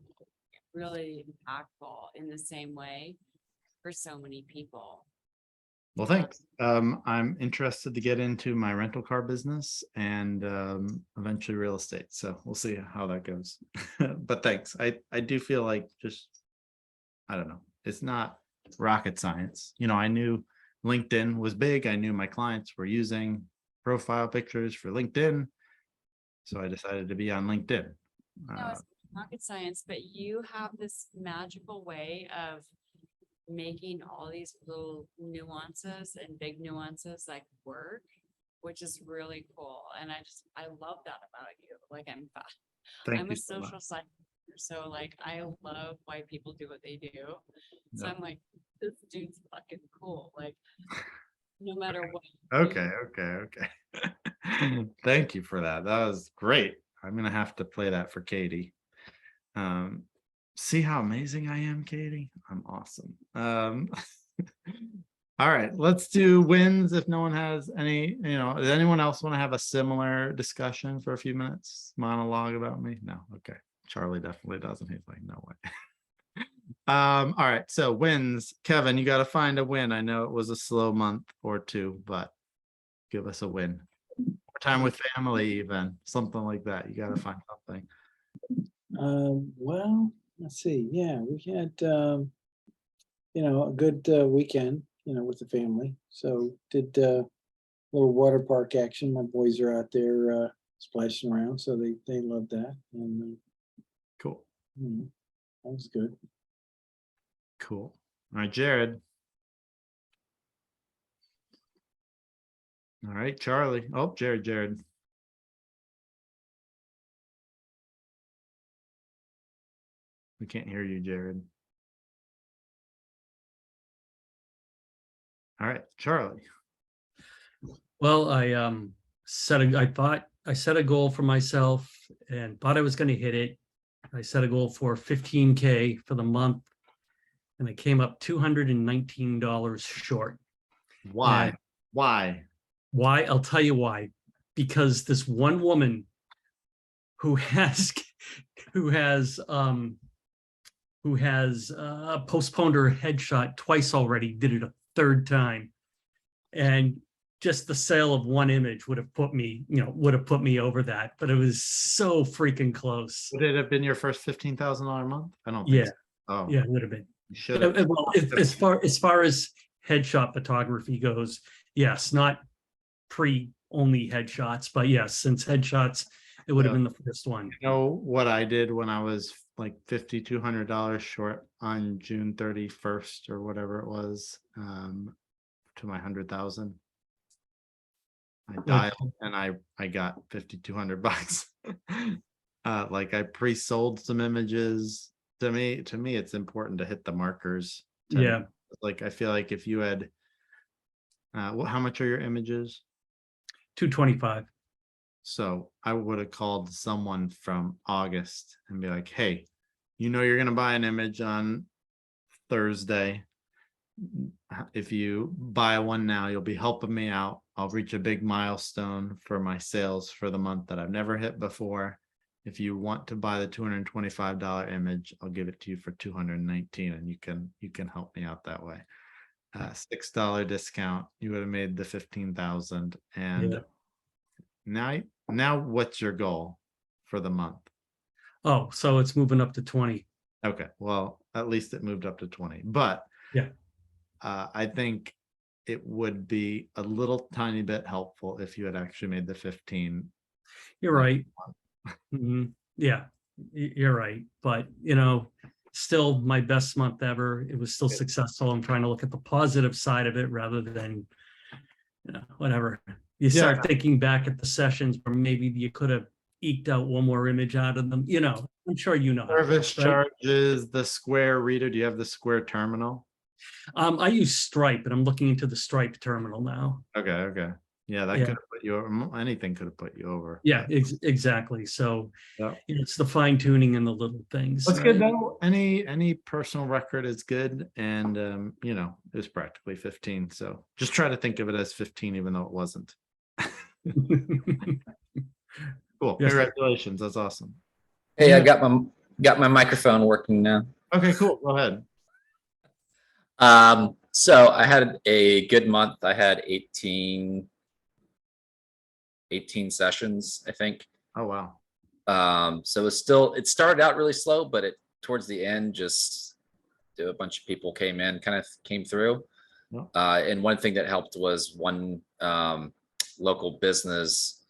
really impactful in the same way for so many people. Well, thanks. I'm interested to get into my rental car business and eventually real estate. So we'll see how that goes. But thanks. I do feel like I don't know. It's not rocket science. You know, I knew LinkedIn was big. I knew my clients were using profile pictures for LinkedIn. So I decided to be on LinkedIn. No, it's not rocket science, but you have this magical way of making all these little nuances and big nuances like work, which is really cool. And I love that about you. Like Thank I'm you a so much. social scientist, so like I love why people do what they do. So Yeah. I'm like, this dude's fucking cool. Like no matter what. Okay. Thank you for that. That was great. I'm gonna have to play that for Katie. See how amazing I am, Katie? I'm awesome. All right, let's do wins if no one has any, does anyone else want to have a similar discussion for a few minutes? Monologue about me? No, okay. Charlie definitely doesn't. He's like, no way. All right, so wins. Kevin, you got to find a win. I know it was a slow month or two, but give us a win. More time with family, even something like that. You got to find something. Well, let's see. Yeah, we had, a good weekend. with the family. So did a little water park action. My boys are out there splashing around, so they love that. And Cool. that was good. Cool. All right, Jared. All right, Charlie. Oh, Jared. We can't hear you, Jared. All right, Charlie. Well, I set a goal for myself and thought I was going to hit it. I set a goal for 15K for the month, and I came up $219 short. Why? And Why? why? I'll tell you why. Because this one woman who has postponed her headshot twice already did it a third time, and just the sale of one image would have put me over that, but it was so freaking close. Would it have been your first $15,000 a month? I don't think Yeah. so. Oh, Yeah, it would have been. you should have. Well, as far as headshot photography goes, yes, not only headshots, but yes, since headshots, it would have been the first one. You know what I did when I was like $5,200 short on June 31st or whatever it was, to my 100,000. I dialed and I got $5,200. Like I pre-sold some images. To me, it's important to hit the markers. Yeah. Like I feel like if you had, how much are your images? 225. So I would have called someone from August and be like, hey, you're going to buy an image on Thursday. If you buy one now, you'll be helping me out. I'll reach a big milestone for my sales for the month that I've never hit before. If you want to buy the $225 image, I'll give it to you for $219, and you can help me out that way. $6 discount, you would have made the 15,000. And now what's your goal for the month? Oh, so it's moving up to 20. Okay, well, at least it moved up to 20, but yeah, I think it would be a little tiny bit helpful if you had actually made the 15. You're right. Yeah, you're right. But still my best month ever. It was still successful. I'm trying to look at the positive side of it rather than whatever. You start thinking back at the sessions where maybe you could have eked out one more image out of them. I'm sure Service right? charges, the Square reader. Do you have the Square terminal? I use Stripe, and I'm looking into the Stripe terminal now. Okay. Yeah, that could have put you over. Anything could have put you over. Yeah, exactly. So Yeah. it's the fine tuning and the little things. That's good though. Any personal record is good, and it's practically 15. So just try to think of it as 15, even though it wasn't. Cool. Yes. Congratulations. That's awesome. Hey, I got my microphone working now. Okay, cool. Go ahead. So I had a good month. I had 18 sessions, I think. Oh, wow. So it started out really slow, but towards the end, just a bunch of people came through. Yeah. And one thing that helped was one local business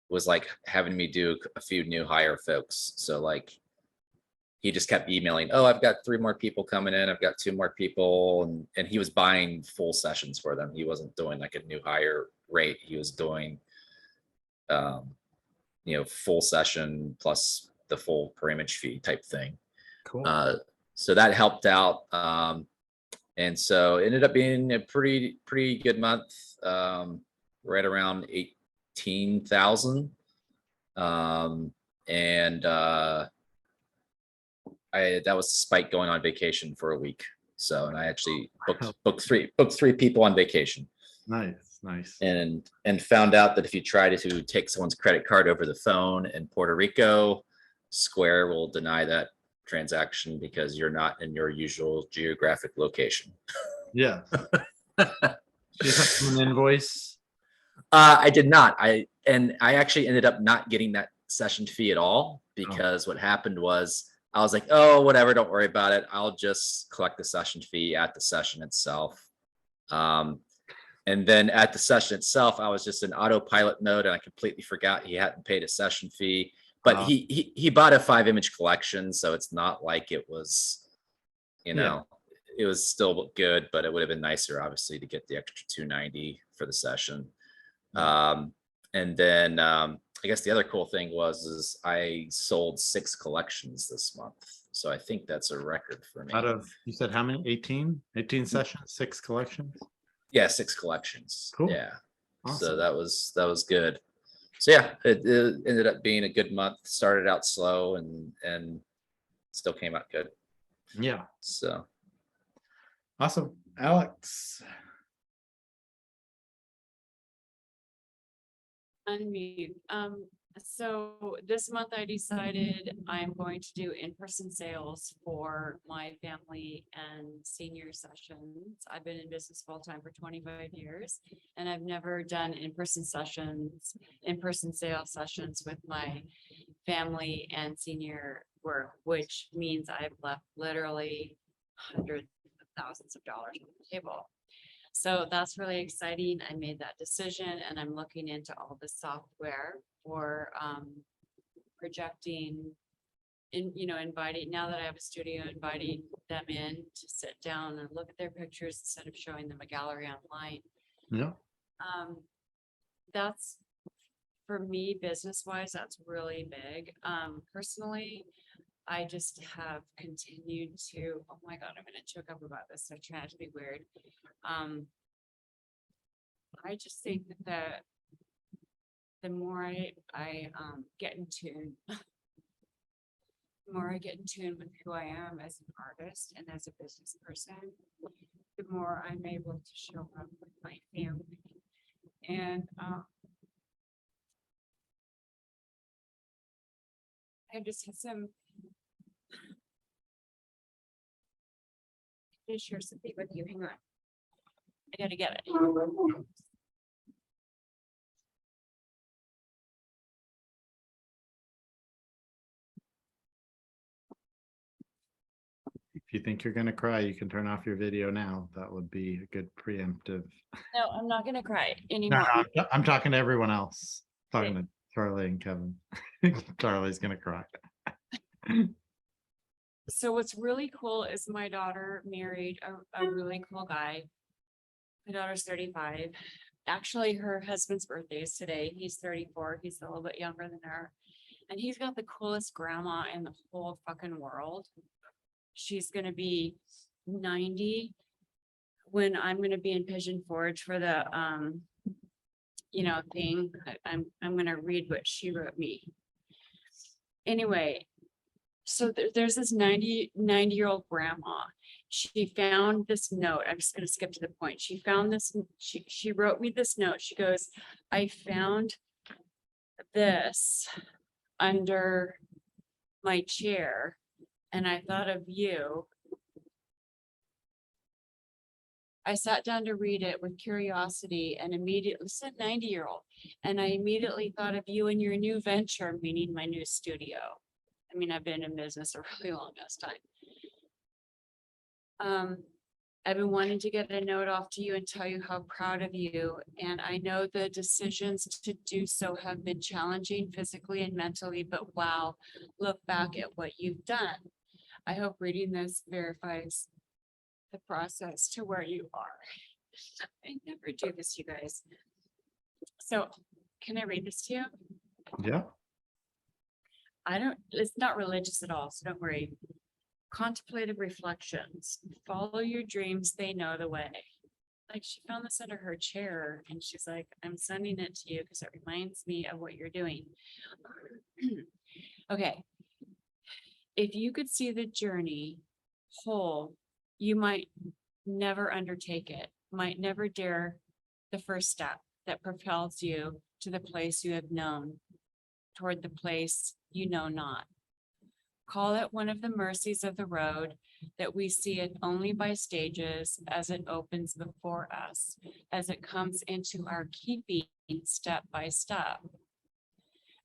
was like having me do a few new hire folks. So like he just kept emailing, oh, I've got 3 more people coming in. I've got 2 more people. And he was buying full sessions for them. He wasn't doing like a new hire rate. He was doing, full session plus the full per image fee type thing. Cool. So that helped out. And so it ended up being a pretty good month, right around 18,000. That was despite going on vacation for a week. So, and I actually booked three people on vacation. Nice. And found out that if you try to take someone's credit card over the phone in Puerto Rico, Square will deny that transaction because you're not in your usual geographic location. Yeah. Do you have an invoice? I did not. I actually ended up not getting that session fee at all because what happened was I was like, oh, whatever, don't worry about it. I'll just collect the session fee at the session itself. And then at the session itself, I was just in autopilot mode and I completely forgot he hadn't paid a session fee. But Wow. he bought a 5-image collection, so it's not like it was, you Yeah. know, it was still good, but it would have been nicer, obviously, to get the extra $290 for the session. And then I guess the other cool thing is I sold 6 collections this month. So I think that's a record for me. Out of, you said how many? 18? 18 sessions, 6 collections? Yeah, 6 collections. Cool. Yeah. So Awesome. that was good. So yeah, it ended up being a good month. Started out slow and still came out good. Yeah, So awesome. Alex. Unmute. So this month I decided I'm going to do in-person sales for my family and senior sessions. I've been in business full-time for 25 years and I've never done in-person sessions, in-person sales sessions with my family and senior work, which means I've left literally hundreds of thousands of dollars on the table. So that's really exciting. I made that decision and I'm looking into all the software for projecting and, inviting, now that I have a studio, inviting them in to sit down and look at their pictures instead of showing them a gallery online. Yeah. That's, for me, business wise, that's really big. Personally, I just have continued to, oh my God, I'm gonna choke up about this. I try not to be weird. I just think that the more I get in tune, the more I get in tune with who I am as an artist and as a business person, the more I'm able to show up with my family. And I just had some. I share something with you. Hang on. I gotta get it. If you think you're gonna cry, you can turn off your video now. That would be a good preemptive. No, I'm not gonna cry No, anymore. I'm talking to everyone else. Talking to Charlie and Kevin. Charlie's gonna cry. So what's really cool is my daughter married a really cool guy. My daughter's 35. Actually, her husband's birthday is today. He's 34. He's a little bit younger than her. And he's got the coolest grandma in the whole fucking world. She's gonna be 90 when I'm gonna be in Pigeon Forge for the thing. I'm gonna read what she wrote me. Anyway, so there's this 90-year-old grandma. She found this note. I'm just gonna skip to the point. She found this, she wrote me this note. She goes, I found this under my chair and I thought of you. I sat down to read it with curiosity and immediately, it's a 90-year-old, and I immediately thought of you and your new venture, meaning my new studio. I mean, I've been in business a really long ass time. I've been wanting to get a note off to you and tell you how proud of you. And I know the decisions to do so have been challenging physically and mentally, but wow, look back at what you've done. I hope reading this verifies the process to where you are. I never do this, you guys. So can I read this to you? Yeah. It's not religious at all, so don't worry. Contemplative reflections. Follow your dreams, they know the way. Like, she found this under her chair and she's like, I'm sending it to you because it reminds me of what you're doing. Okay. If you could see the journey whole, you might never undertake it, might never dare the first step that propels you to the place you have known, toward the place you know not. Call it one of the mercies of the road, that we see it only by stages as it opens before us, as it comes into our keeping step by step.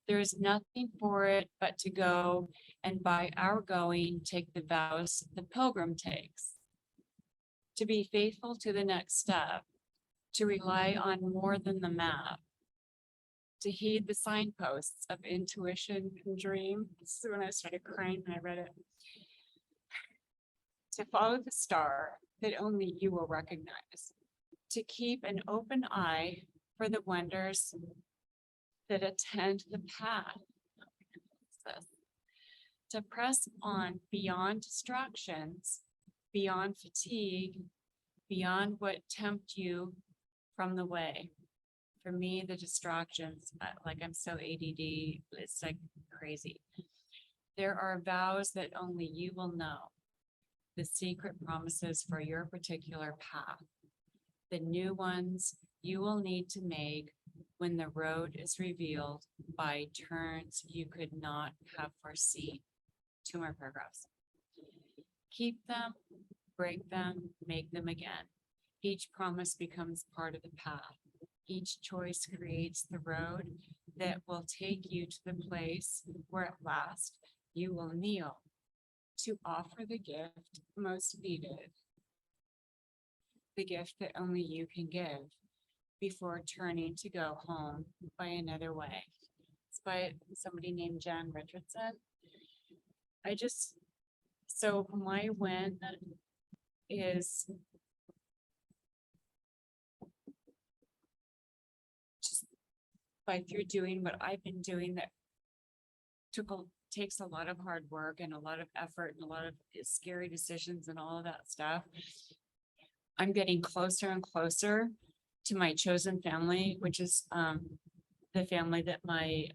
There is nothing for it but to go, and by our going, take the vows the pilgrim takes. to be faithful to the next step, to rely on more than the map, to heed the signposts of intuition and dream. This is when I started crying when I read it. To follow the star that only you will recognize, to keep an open eye for the wonders that attend the path, to press on beyond distractions, beyond fatigue, beyond what tempt you from the way. For me, the distractions, like I'm so ADD, it's like crazy. There are vows that only you will know, the secret promises for your particular path, the new ones you will need to make when the road is revealed by turns you could not have foreseen. 2 more paragraphs. Keep them, break them, make them again. Each promise becomes part of the path. Each choice creates the road that will take you to the place where at last you will kneel to offer the gift most needed, the gift that only you can give before turning to go home by another way. It's by somebody named Jan Richardson. So my win is just by through doing what I've been doing that takes a lot of hard work and a lot of effort and a lot of scary decisions and all of that stuff. I'm getting closer and closer to my chosen family, which is the family that my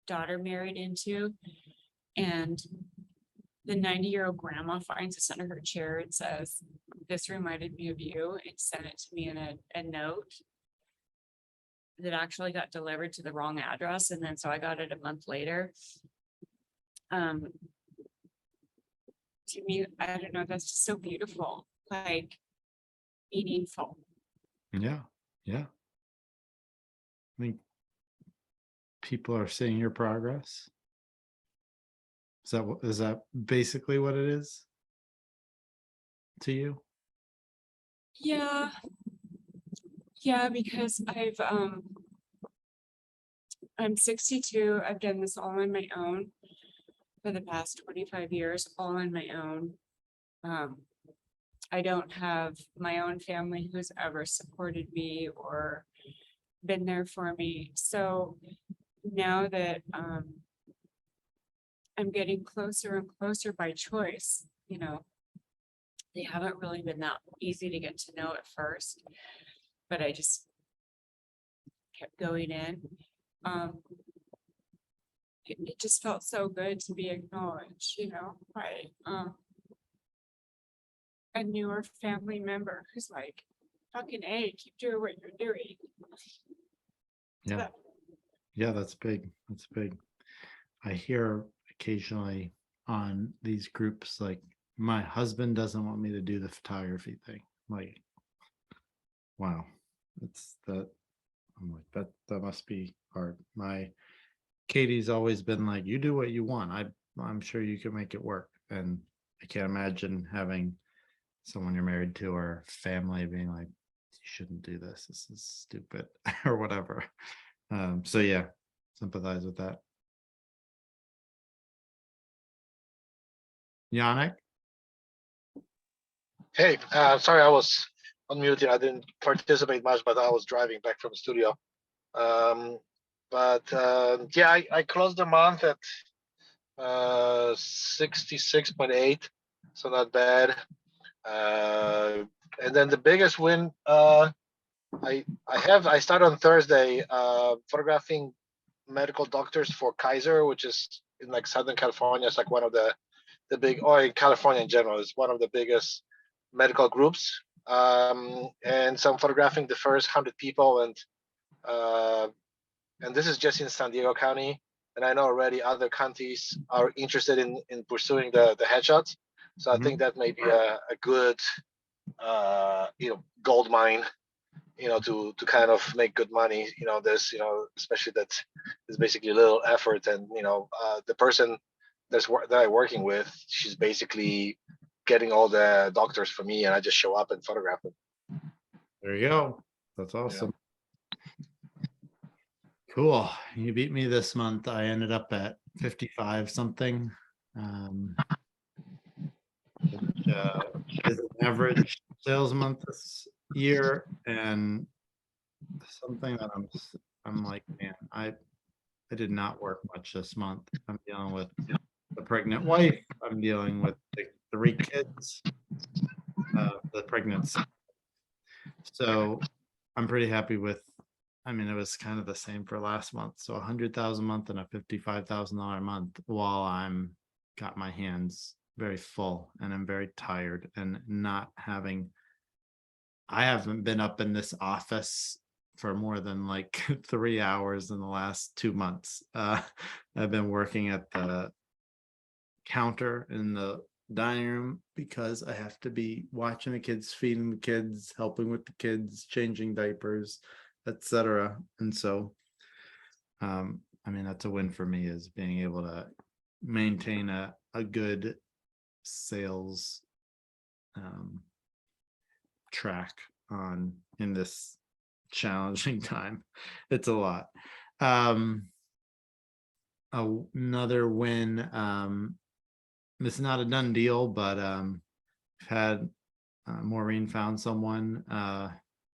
daughter married into. And the 90-year-old grandma finds this under her chair and says, "This reminded me of you," and sent it to me in a note that actually got delivered to the wrong address. And then so I got it a month later. To me, I don't know, that's just so beautiful, like meaningful. Yeah, yeah. I think people are seeing your progress. Is that basically what it is to you? Yeah. Yeah, because I'm 62. I've done this all on my own for the past 25 years, all on my own. I don't have my own family who's ever supported me or been there for me. So now that I'm getting closer and closer by choice, they haven't really been that easy to get to know at first, but I just kept going in. It just felt so good to be acknowledged, by a newer family member who's like, fucking A, keep doing what you're doing. Yeah. Yeah, that's big. That's big. I hear occasionally on these groups, like, my husband doesn't want me to do the photography thing. Like, wow, it's that. I'm like, that must be hard. Katie's always been like, you do what you want. I'm sure you can make it work. And I can't imagine having someone you're married to or family being like, you shouldn't do this. This is stupid or whatever. So yeah, sympathize with that. Yannick? Hey, sorry, I was unmuted. I didn't participate much, but I was driving back from the studio. Yeah, I closed the month at 66.8, so not bad. And then the biggest win, I started on Thursday photographing medical doctors for Kaiser, which is in like Southern California. It's like one of the big, or in California in general, is one of the biggest medical groups. And so I'm photographing the first 100 people, and this is just in San Diego County. And I know already other counties are interested in pursuing the headshots. So I think that may be a good gold mine, to kind of make good money. There's especially that is basically little effort, and the person that I'm working with, she's basically getting all the doctors for me, and I just show up and photograph them. There you go. That's awesome. Cool. You beat me this month. I ended up at 55 something. Which, is an average sales month this year, and something that I'm like, man, I did not work much this month. I'm dealing with the pregnant wife. I'm dealing with the 3 kids, the pregnancy. So I'm pretty happy with, I mean, it was kind of the same for last month. So 100,000 a month and a $55,000 a month while I'm got my hands very full and I'm very tired and not having, I haven't been up in this office for more than like 3 hours in the last 2 months. I've been working at the counter in the dining room because I have to be watching the kids, feeding the kids, helping with the kids, changing diapers, etc. And so, I mean, that's a win for me, is being able to maintain a good sales track on in this challenging time. It's a lot. Another win, it's not a done deal, but we've had Maureen found someone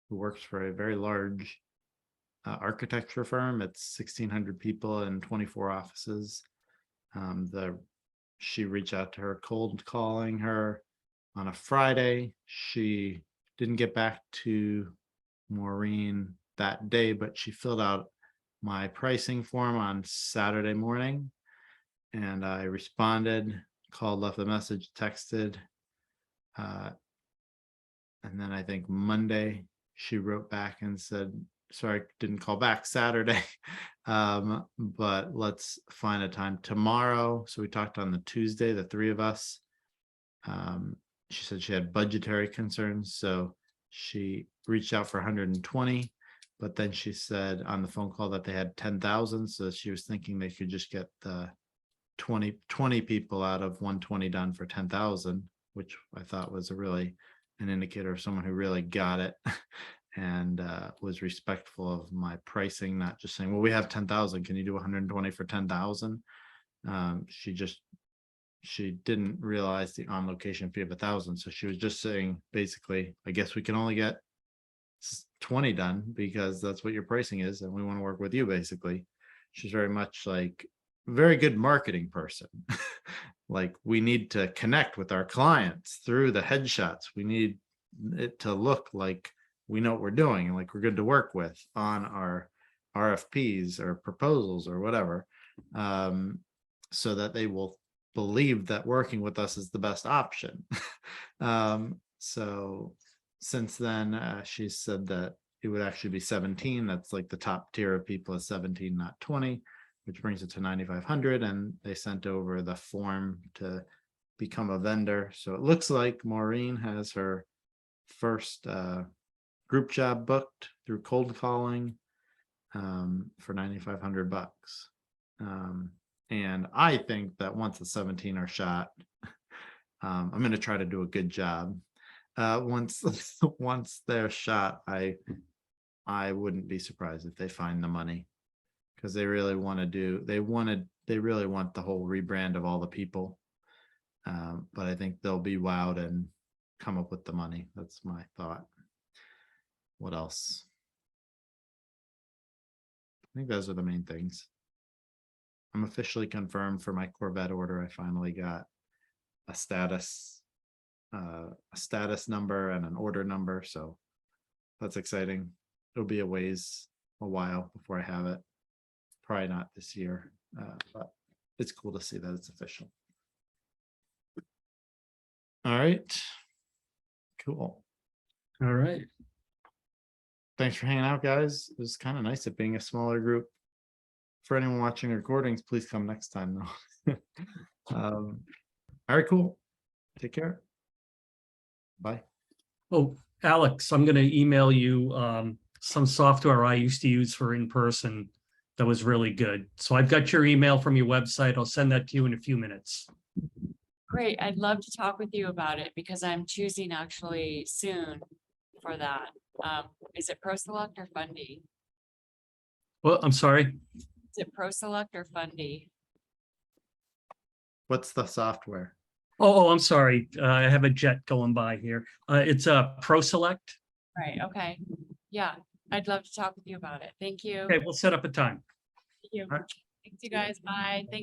who works for a very large architecture firm. It's 1,600 people and 24 offices. She reached out to her, cold calling her on a Friday. She didn't get back to Maureen that day, but she filled out my pricing form on Saturday morning, and I responded, called, left a message, texted, and then I think Monday she wrote back and said, sorry, didn't call back Saturday, but let's find a time tomorrow. So we talked on the Tuesday, the 3 of us. She said she had budgetary concerns, so she reached out for 120, but then she said on the phone call that they had 10,000, so she was thinking they could just get the 20 people out of 120 done for 10,000, which I thought was an indicator of someone who really got it and was respectful of my pricing, not just saying, well, we have 10,000, can you do 120 for 10,000? She didn't realize the on location fee of 1,000, so she was just saying, basically, I guess we can only get 20 done because that's what your pricing is, and we want to work with you. Basically, she's very much like very good marketing person. Like, we need to connect with our clients through the headshots. We need it to look like we know what we're doing and like we're good to work with on our RFPs or proposals or whatever, so that they will believe that working with us is the best option. So since then, she said that it would actually be 17. That's like the top tier of people is 17, not 20, which brings it to 9,500. And they sent over the form to become a vendor. So it looks like Maureen has her first group job booked through cold calling for 9,500 bucks. And I think that once the 17 are shot, I'm going to try to do a good job. Once they're shot, I wouldn't be surprised if they find the money, because they really want to they really want the whole rebrand of all the people. But I think they'll be wowed and come up with the money. That's my thought. What else? I think those are the main things. I'm officially confirmed for my Corvette order. I finally got a status number and an order number, so that's exciting. It'll be a while before I have it. Probably not this year, but it's cool to see that it's official. All right, cool. All right. Thanks for hanging out, guys. It was kind of nice it being a smaller group. For anyone watching recordings, please come next time though. All right, cool. Take care. Bye. Oh, Alex, I'm going to email you some software I used to use for in-person that was really good. So I've got your email from your website. I'll send that to you in a few minutes. Great. I'd love to talk with you about it because I'm choosing actually soon for that. Is it ProSelect or Fundy? Well, I'm sorry. Is it ProSelect or Fundy? What's the software? Oh, I'm sorry. I have a jet going by here. It's a ProSelect. Right, okay. Yeah, I'd love to talk with you about it. Thank you. Okay, we'll set up a time. Thank you. Alright. Thanks, you guys. Bye. Thanks,